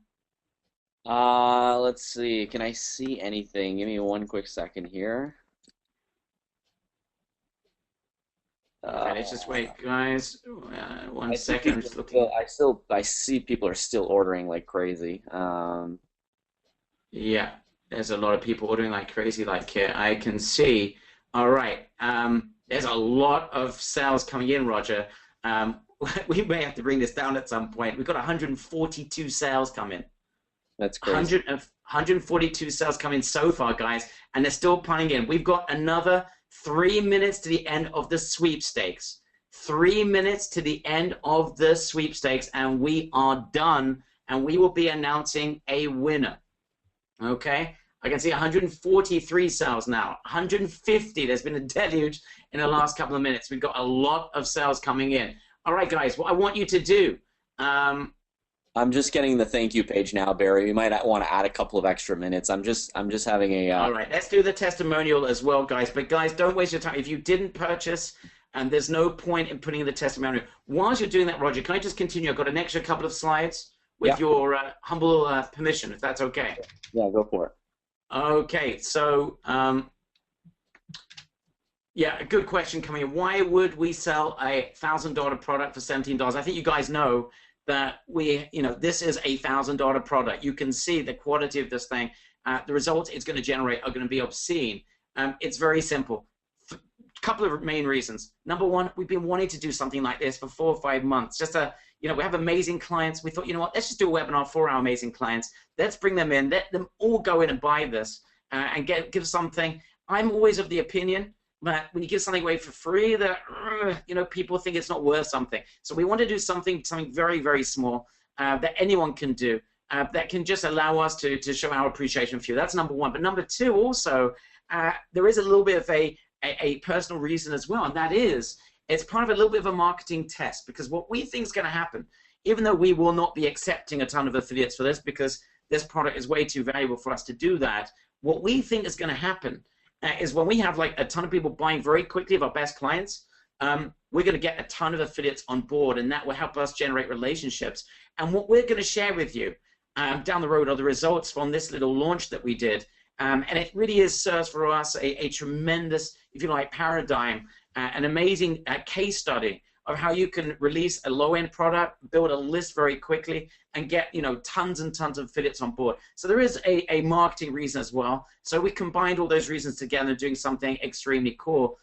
Let's see. Can I see anything? Give me one quick second here. Okay, let's just wait, guys. 1 second. I'm just looking. I see people are still ordering like crazy. Yeah, there's a lot of people ordering like crazy. Like here, I can see. All right. There's a lot of sales coming in, Roger. We may have to bring this down at some point. We've got 142 sales coming. That's crazy. 142 sales coming so far, guys, and they're still punting in. We've got another 3 minutes to the end of the sweepstakes. 3 minutes to the end of the sweepstakes, and we are done, and we will be announcing a winner. Okay? I can see 143 sales now. 150. There's been a deluge in the last couple of minutes. We've got a lot of sales coming in. All right, guys, what I want you to do. I'm just getting the thank you page now, Barry. You might want to add a couple of extra minutes. I'm just having a. All right, let's do the testimonial as well, guys. But guys, don't waste your time. If you didn't purchase, and there's no point in putting in the testimonial. Whilst you're doing that, Roger, can I just continue? I've got an extra couple of slides with your humble permission, if that's okay. Yeah, go for it. Okay, so yeah, a good question coming in. Why would we sell a $1,000 product for $17? I think you guys know that this is a $1,000 product. You can see the quality of this thing. The results it's going to generate are going to be obscene. It's very simple. A couple of main reasons. Number one, we've been wanting to do something like this for 4 or 5 months. Just we have amazing clients. We thought, you know what, let's just do a webinar for our amazing clients. Let's bring them in. Let them all go in and buy this and give something. I'm always of the opinion that when you give something away for free, that people think it's not worth something. So we want to do something very, very small that anyone can do that can just allow us to show our appreciation for you. That's number one. But number two, also, there is a little bit of a personal reason as well, and that is it's part of a little bit of a marketing test, because what we think is going to happen, even though we will not be accepting a ton of affiliates for this because this product is way too valuable for us to do that, what we think is going to happen is when we have like a ton of people buying very quickly of our best clients, we're going to get a ton of affiliates on board, and that will help us generate relationships. And what we're going to share with you down the road are the results from this little launch that we did. And it really serves for us a tremendous, if you like, paradigm, an amazing case study of how you can release a low-end product, build a list very quickly, and get tons and tons of affiliates on board. So there is a marketing reason as well. So we combined all those reasons together, doing something extremely cool,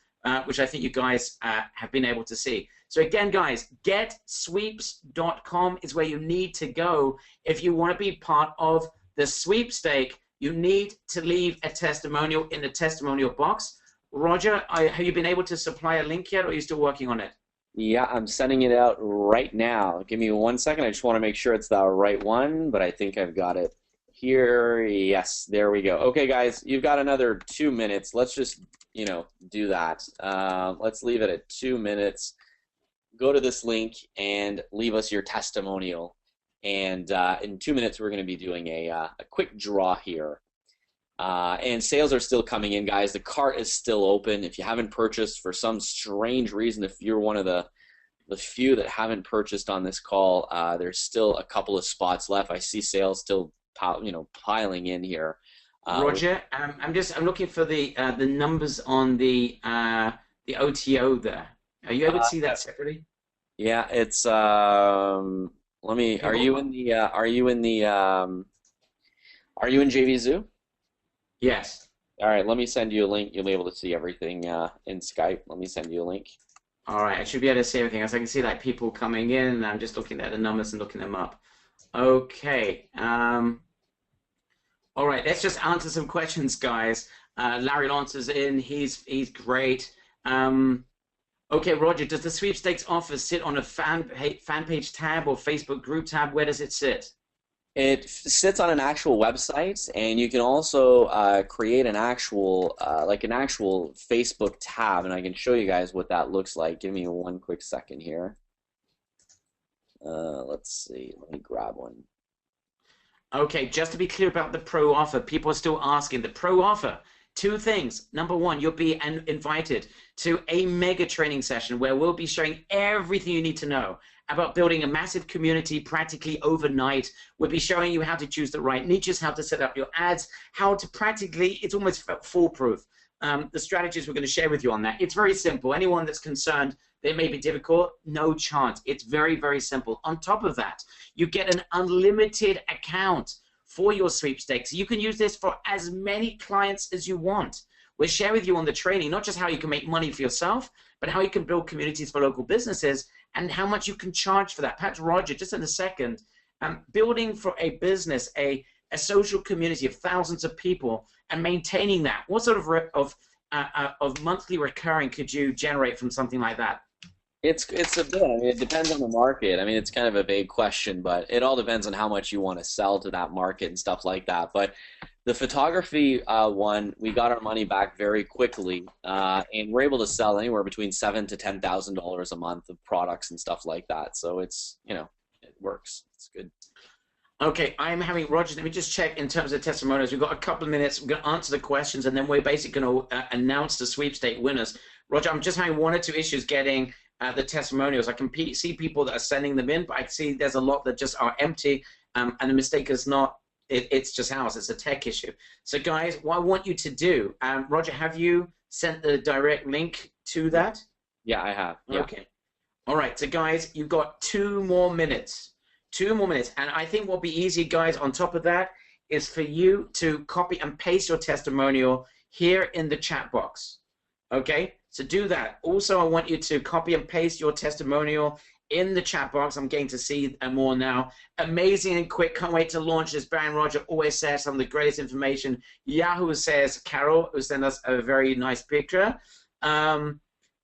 which I think you guys have been able to see. So again, guys, getsweeps.com is where you need to go if you want to be part of the sweepstake. You need to leave a testimonial in the testimonial box. Roger, have you been able to supply a link yet, or are you still working on it? Yeah, I'm sending it out right now. Give me 1 second. I just want to make sure it's the right one, but I think I've got it here. Yes, there we go. Okay, guys, you've got another 2 minutes. Let's just, do that. Let's leave it at 2 minutes. Go to this link and leave us your testimonial. And in 2 minutes, we're going to be doing a quick draw here. And sales are still coming in, guys. The cart is still open. If you haven't purchased for some strange reason, if you're one of the few that haven't purchased on this call, there's still a couple of spots left. I see sales still piling in here. Roger, I'm looking for the numbers on the OTO there. Are you able to see that separately? Yeah, it's let me. Are you in JVZoo? Yes. All right, let me send you a link. You'll be able to see everything in Skype. Let me send you a link. All right, I should be able to see everything else. I can see like people coming in, and I'm just looking at the numbers and looking them up. Okay. All right, let's just answer some questions, guys. Larry Lancer's in. He's great. Okay, Roger, does the sweepstakes offer sit on a fan page tab or Facebook group tab? Where does it sit? It sits on an actual website, and you can also create an actual Facebook tab, and I can show you guys what that looks like. Give me 1 quick second here. Let's see. Let me grab one. Okay, just to be clear about the pro offer, people are still asking. The pro offer, 2 things. Number 1, you'll be invited to a mega training session where we'll be showing everything you need to know about building a massive community practically overnight. We'll be showing you how to choose the right niches, how to set up your ads, how to practically, it's almost foolproof. The strategies we're going to share with you on that. It's very simple. Anyone that's concerned that it may be difficult, no chance. It's very, very simple. On top of that, you get an unlimited account for your sweepstakes. You can use this for as many clients as you want. We'll share with you on the training, not just how you can make money for yourself, but how you can build communities for local businesses and how much you can charge for that. Perhaps Roger, just in a second, building for a business, a social community of thousands of people and maintaining that, what sort of monthly recurring could you generate from something like that? It's a bit. I mean, it depends on the market. I mean, it's kind of a vague question, but it all depends on how much you want to sell to that market and stuff like that. But the photography one, we got our money back very quickly, and we're able to sell anywhere between $7,000 to $10,000 a month of products and stuff like that. So it's, it works. It's good. Okay, I'm having Roger. Let me just check in terms of testimonials. We've got a couple of minutes. We're going to answer the questions, and then we're basically going to announce the sweepstake winners. Roger, I'm just having 1 or 2 issues getting the testimonials. I can see people that are sending them in, but I see there's a lot that just are empty, and the mistake is not. It's just ours. It's a tech issue. So, guys, what I want you to do, Roger, have you sent the direct link to that? Yeah, I have. Yeah. Okay. All right. So, guys, you've got 2 more minutes. 2 more minutes. And I think what'll be easy, guys, on top of that, is for you to copy and paste your testimonial here in the chat box. Okay? So do that. Also, I want you to copy and paste your testimonial in the chat box. I'm getting to see more now. Amazing and quick. Can't wait to launch this. Baron Roger always says some of the greatest information. Yahoo says, Carol, who sent us a very nice picture.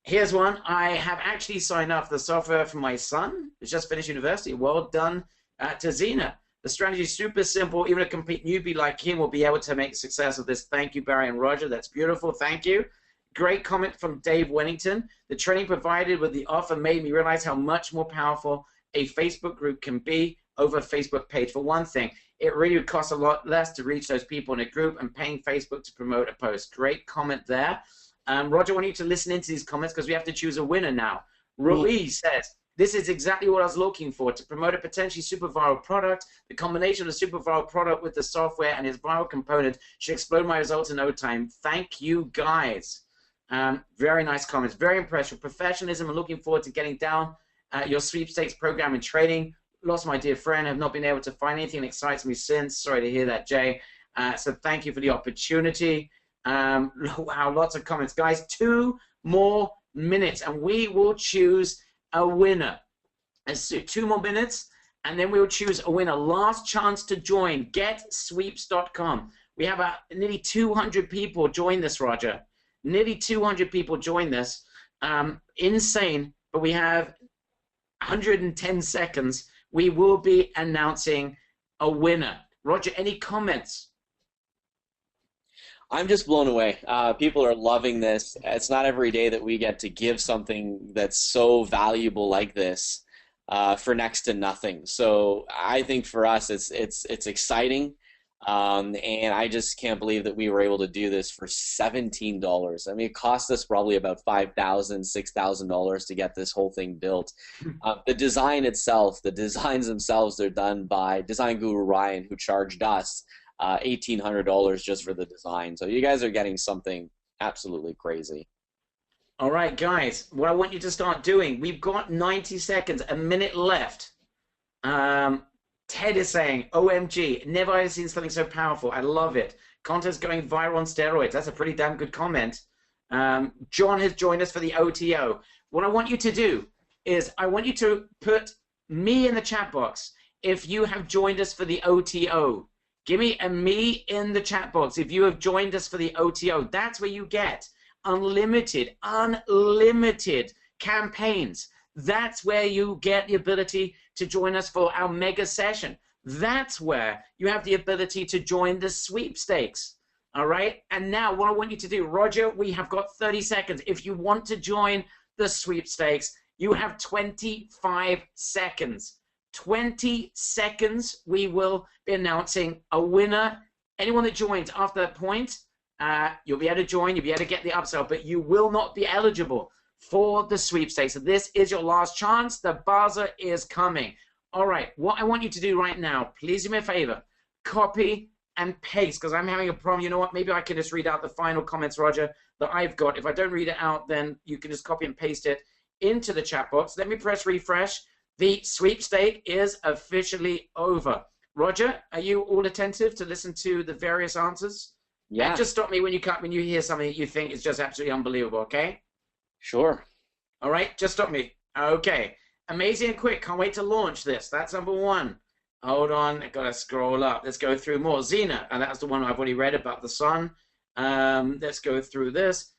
Here's one. I have actually signed up for the software for my son, who's just finished university. Well done to Zena. The strategy is super simple. Even a complete newbie like him will be able to make success of this. Thank you, Barry and Roger. That's beautiful. Thank you. Great comment from Dave Wennington. The training provided with the offer made me realize how much more powerful a Facebook group can be over a Facebook page. For one thing, it really would cost a lot less to reach those people in a group and paying Facebook to promote a post. Great comment there. Roger, I want you to listen into these comments because we have to choose a winner now. Ruiz says, this is exactly what I was looking for, to promote a potentially super viral product. The combination of the super viral product with the software and its viral component should explode my results in no time. Thank you, guys. Very nice comments. Very impressed with professionalism and looking forward to getting down your sweepstakes program and training. Lost my dear friend. Have not been able to find anything that excites me since. Sorry to hear that, Jay. So thank you for the opportunity. Wow, lots of comments. Guys, 2 more minutes, and we will choose a winner. 2 more minutes, and then we will choose a winner. Last chance to join. GetSweeps.com. We have nearly 200 people join this, Roger. Nearly 200 people join this. Insane, but we have 110 seconds. We will be announcing a winner. Roger, any comments? I'm just blown away. People are loving this. It's not every day that we get to give something that's so valuable like this for next to nothing. So I think for us, it's exciting, and I just can't believe that we were able to do this for $17. I mean, it cost us probably about $5,000, $6,000 to get this whole thing built. The design itself, the designs themselves, they're done by design guru Ryan, who charged us $1,800 just for the design. So you guys are getting something absolutely crazy. All right, guys, what I want you to start doing, we've got 90 seconds, a minute left. Ted is saying, OMG, never have seen something so powerful. I love it. Content's going viral on steroids. That's a pretty damn good comment. John has joined us for the OTO. What I want you to do is I want you to put me in the chat box if you have joined us for the OTO. Give me a me in the chat box if you have joined us for the OTO. That's where you get unlimited campaigns. That's where you get the ability to join us for our mega session. That's where you have the ability to join the sweepstakes. All right? And now what I want you to do, Roger, we have got 30 seconds. If you want to join the sweepstakes, you have 25 seconds. 20 seconds, we will be announcing a winner. Anyone that joins after that point, you'll be able to join, you'll be able to get the upsell, but you will not be eligible for the sweepstakes. So this is your last chance. The buzzer is coming. All right, what I want you to do right now, please do me a favor, copy and paste, because I'm having a problem. You know what? Maybe I can just read out the final comments, Roger, that I've got. If I don't read it out, then you can just copy and paste it into the chat box. Let me press refresh. The sweepstake is officially over. Roger, are you all attentive to listen to the various answers? Yeah. And just stop me when you hear something that you think is just absolutely unbelievable, okay? Sure. All right, just stop me. Okay. Amazing and quick. Can't wait to launch this. That's number 1. Hold on. I've got to scroll up. Let's go through more. Xena, and that's the one I've already read about the sun. Let's go through this.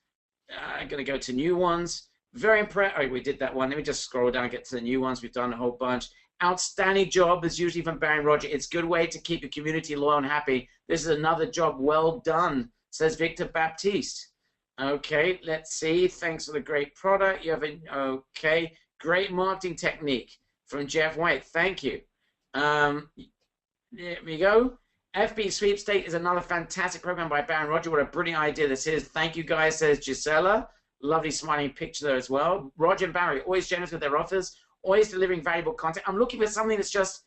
I'm going to go to new ones. Very impressed. Oh, we did that one. Let me just scroll down, get to the new ones. We've done a whole bunch. Outstanding job, as usually from Barry and Roger. It's a good way to keep your community loyal and happy. This is another job well done, says Victor Baptiste. Okay, let's see. Thanks for the great product. You have okay, great marketing technique from Jeff White. Thank you. There we go. FB Sweepstake is another fantastic program by Barry and Roger. What a brilliant idea this is. Thank you, guys, says Gisela. Lovely smiling picture there as well. Roger and Barry, always generous with their offers, always delivering valuable content. I'm looking for something that's just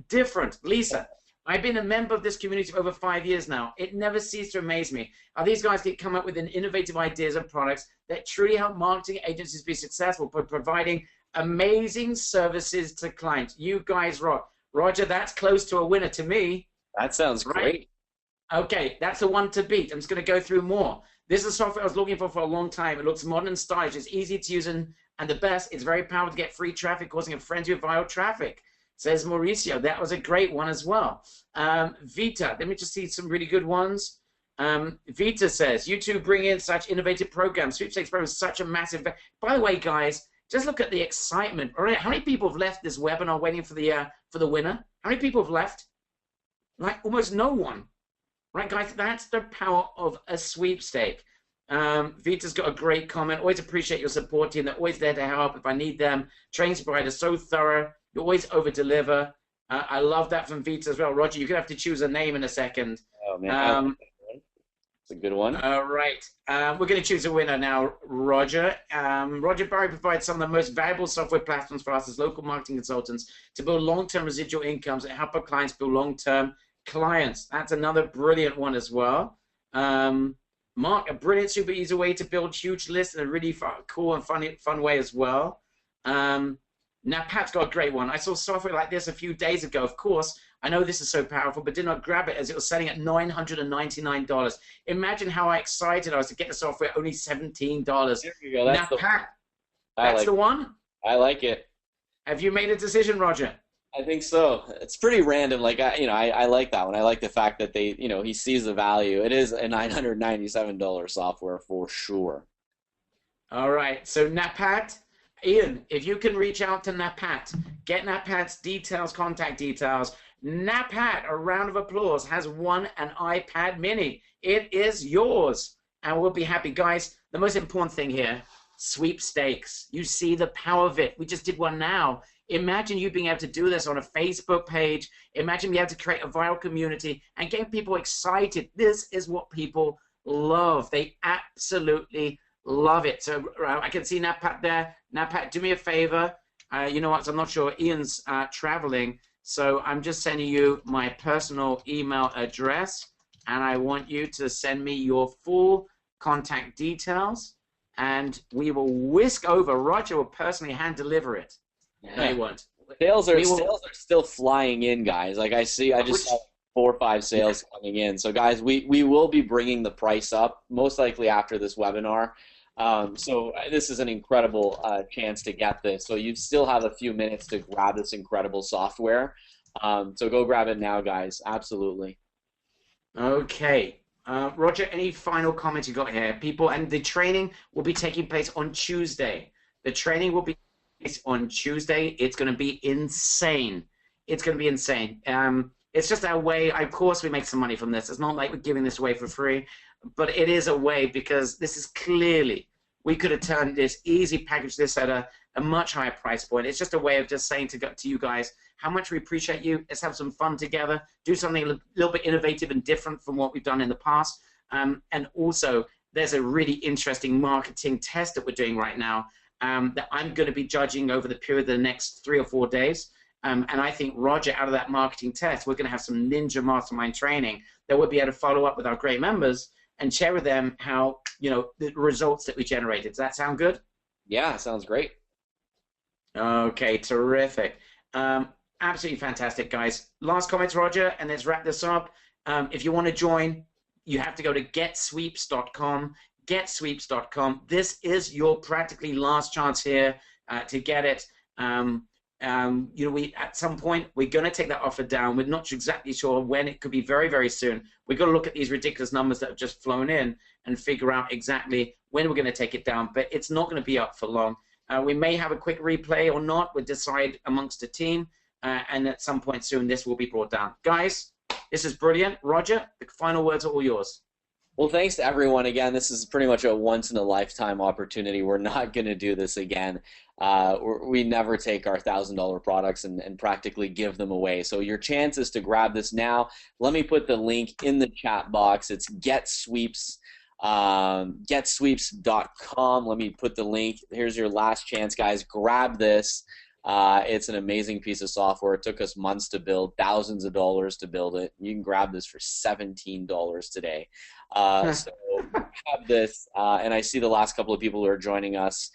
different. Lisa, I've been a member of this community for over 5 years now. It never ceases to amaze me how these guys can come up with innovative ideas and products that truly help marketing agencies be successful by providing amazing services to clients. You guys rock. Roger, that's close to a winner to me. That sounds great. Okay, that's the one to beat. I'm just going to go through more. This is software I was looking for a long time. It looks modern and stylish. It's easy to use, and the best, it's very powerful to get free traffic, causing a frenzy of viral traffic, says Mauricio. That was a great one as well. Vita, let me just see some really good ones. Vita says, you two bring in such innovative programs. Sweepstakes program is such a massive... By the way, guys, just look at the excitement. All right, how many people have left this webinar waiting for the winner? How many people have left? Like almost no one. Right, guys, that's the power of a sweepstake. Vita's got a great comment. Always appreciate your support team. They're always there to help if I need them. Training provider, so thorough. You always over-deliver. I love that from Vita as well. Roger, you're going to have to choose a name in a second. Oh, man. It's a good one. All right. We're going to choose a winner now, Roger. Roger Barry provides some of the most valuable software platforms for us as local marketing consultants to build long-term residual incomes and help our clients build long-term clients. That's another brilliant one as well. Mark, a brilliant, super easy way to build huge lists in a really cool and fun way as well. Now, Pat's got a great one. I saw software like this a few days ago. Of course, I know this is so powerful, but did not grab it as it was selling at $999. Imagine how excited I was to get the software only $17. There you go. Now, Pat, I that's like the one. I like it. Have you made a decision, Roger? I think so. It's pretty random. Like I like that one. I like the fact that he sees the value. It is a $997 software for sure. All right. So Napat, Ian, if you can reach out to Napat, get Napat's details, contact details. Napat, a round of applause, has won an iPad mini. It is yours. And we'll be happy. Guys, the most important thing here, sweepstakes. You see the power of it. We just did one now. Imagine you being able to do this on a Facebook page. Imagine being able to create a viral community and getting people excited. This is what people love. They absolutely love it. So I can see Napat there. Napat, do me a favor. You know what? I'm not sure. Ian's traveling. So I'm just sending you my personal email address. And I want you to send me your full contact details. And we will whisk over. Roger will personally hand deliver it. No, he won't. Sales are still flying in, guys. Like I just saw 4 or 5 sales coming in. So guys, we will be bringing the price up most likely after this webinar. So this is an incredible chance to get this. So you still have a few minutes to grab this incredible software. So go grab it now, guys. Absolutely. Okay. Roger, any final comments you got here? People, and the training will be taking place on Tuesday. The training will be on Tuesday. It's going to be insane. It's going to be insane. It's just our way. Of course, we make some money from this. It's not like we're giving this away for free, but it is a way because this is clearly, we could have turned this, easy package this at a much higher price point. It's just a way of just saying to you guys how much we appreciate you. Let's have some fun together, do something a little bit innovative and different from what we've done in the past. And also, there's a really interesting marketing test that we're doing right now that I'm going to be judging over the period of the next 3 or 4 days. And I think, Roger, out of that marketing test, we're going to have some ninja mastermind training that we'll be able to follow up with our great members and share with them how, the results that we generated. Does that sound good? Yeah, sounds great. Okay, terrific. Absolutely fantastic, guys. Last comments, Roger, and let's wrap this up. If you want to join, you have to go to getsweeps.com. Getsweeps.com. This is your practically last chance here to get it. We at some point we're going to take that offer down. We're not exactly sure when. It could be very, very soon. We've got to look at these ridiculous numbers that have just flown in and figure out exactly when we're going to take it down. But it's not going to be up for long. We may have a quick replay or not. We'll decide amongst the team. And at some point soon, this will be brought down. Guys, this is brilliant. Roger, the final words are all yours. Well, thanks to everyone. Again, this is pretty much a once-in-a-lifetime opportunity. We're not going to do this again. We never take our $1,000 products and practically give them away. So your chance is to grab this now. Let me put the link in the chat box. It's GetSweeps, getsweeps.com. Let me put the link. Here's your last chance, guys. Grab this. It's an amazing piece of software. It took us months to build, thousands of dollars to build it. You can grab this for $17 today. So grab this, and I see the last couple of people who are joining us.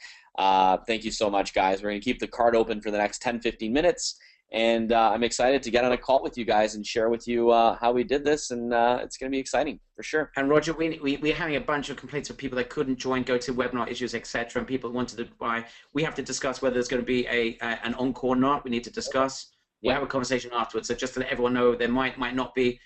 Thank you so much, guys. We're going to keep the card open for the next 10-15 minutes, and I'm excited to get on a call with you guys and share with you how we did this, and it's going to be exciting for sure. And Roger, we're having a bunch of complaints of people that couldn't join, go to webinar issues, etc., and people wanted to buy. We have to discuss whether there's going to be an encore or not. We need to discuss. We'll have a conversation afterwards. So just to let everyone know, there might not be.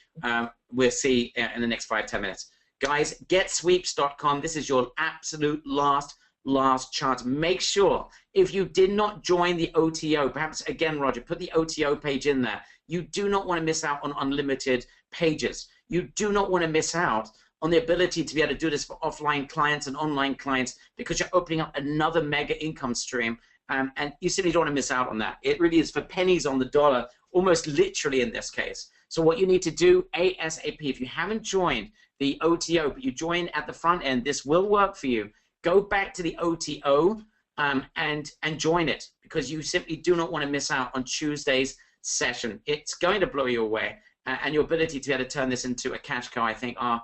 We'll see in the next 5-10 minutes. Guys, getsweeps.com. This is your absolute last chance. Make sure if you did not join the OTO, perhaps again, Roger, put the OTO page in there. You do not want to miss out on unlimited pages. You do not want to miss out on the ability to be able to do this for offline clients and online clients because you're opening up another mega income stream. And you simply don't want to miss out on that. It really is for pennies on the dollar, almost literally in this case. So what you need to do ASAP, if you haven't joined the OTO, but you join at the front end, this will work for you. Go back to the OTO and join it because you simply do not want to miss out on Tuesday's session. It's going to blow you away, and your ability to be able to turn this into a cash cow, I think, are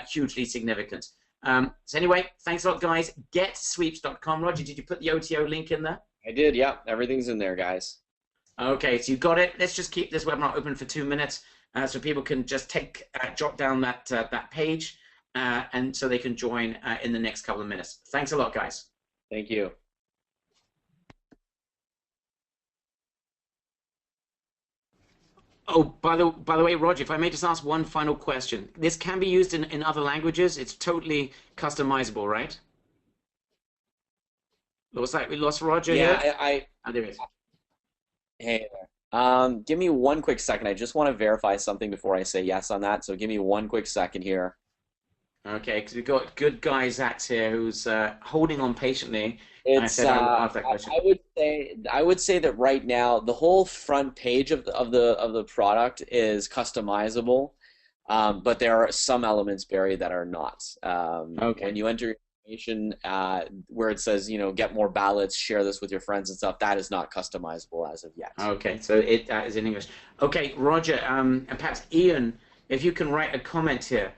hugely significant. So anyway, thanks a lot, guys. GetSweeps.com. Roger, did you put the OTO link in there? I did, yeah. Everything's in there, guys. Okay, so you got it. Let's just keep this webinar open for 2 minutes so people can just jot down that page and so they can join in the next couple of minutes. Thanks a lot, guys. Thank you. Oh, by the way, Roger, if I may just ask one final question. This can be used in other languages. It's totally customizable, right? Looks like we lost Roger Yeah, here. Oh, there he is. hey there. Give me one quick second. I just want to verify something before I say yes on that. So give me one quick second here. Okay, because we've got good guy Zach here who's holding on patiently. I It's said I would ask that question. I would say that right now the whole front page of the product is customizable, but there are some elements, Barry, that are not. Okay. When you enter your information where it says, get more ballots, share this with your friends and stuff, that is not customizable as of yet. Okay, so it is in English. Okay, Roger, and perhaps Ian, if you can write a comment here.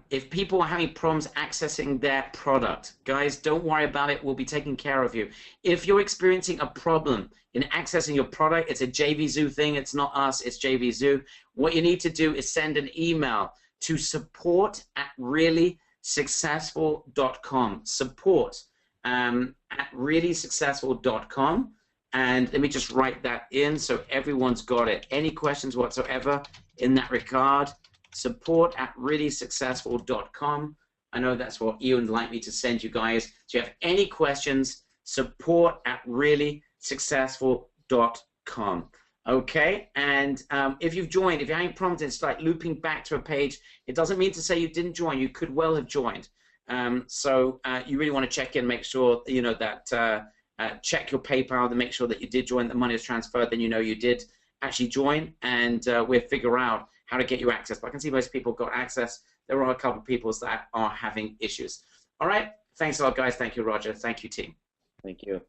If people are having problems accessing their product, guys, don't worry about it. We'll be taking care of you. If you're experiencing a problem in accessing your product, it's a JVZoo thing. It's not us. It's JVZoo. What you need to do is send an email to support@reallysuccessful.com. Support at reallysuccessful.com. And let me just write that in so everyone's got it. Any questions whatsoever in that regard? Support@reallysuccessful.com. I know that's what Ian would like me to send you guys. So if you have any questions, support@reallysuccessful.com. Okay, and if you've joined, if you're having problems, it's like looping back to a page. It doesn't mean to say you didn't join. You could well have joined. So you really want to check in, make sure that check your PayPal to make sure that you did join, the money is transferred, then you did actually join, and we'll figure out how to get you access. But I can see most people got access. There are a couple of people that are having issues. All right. Thanks a lot, guys. Thank you, Roger. Thank you, team. Thank you.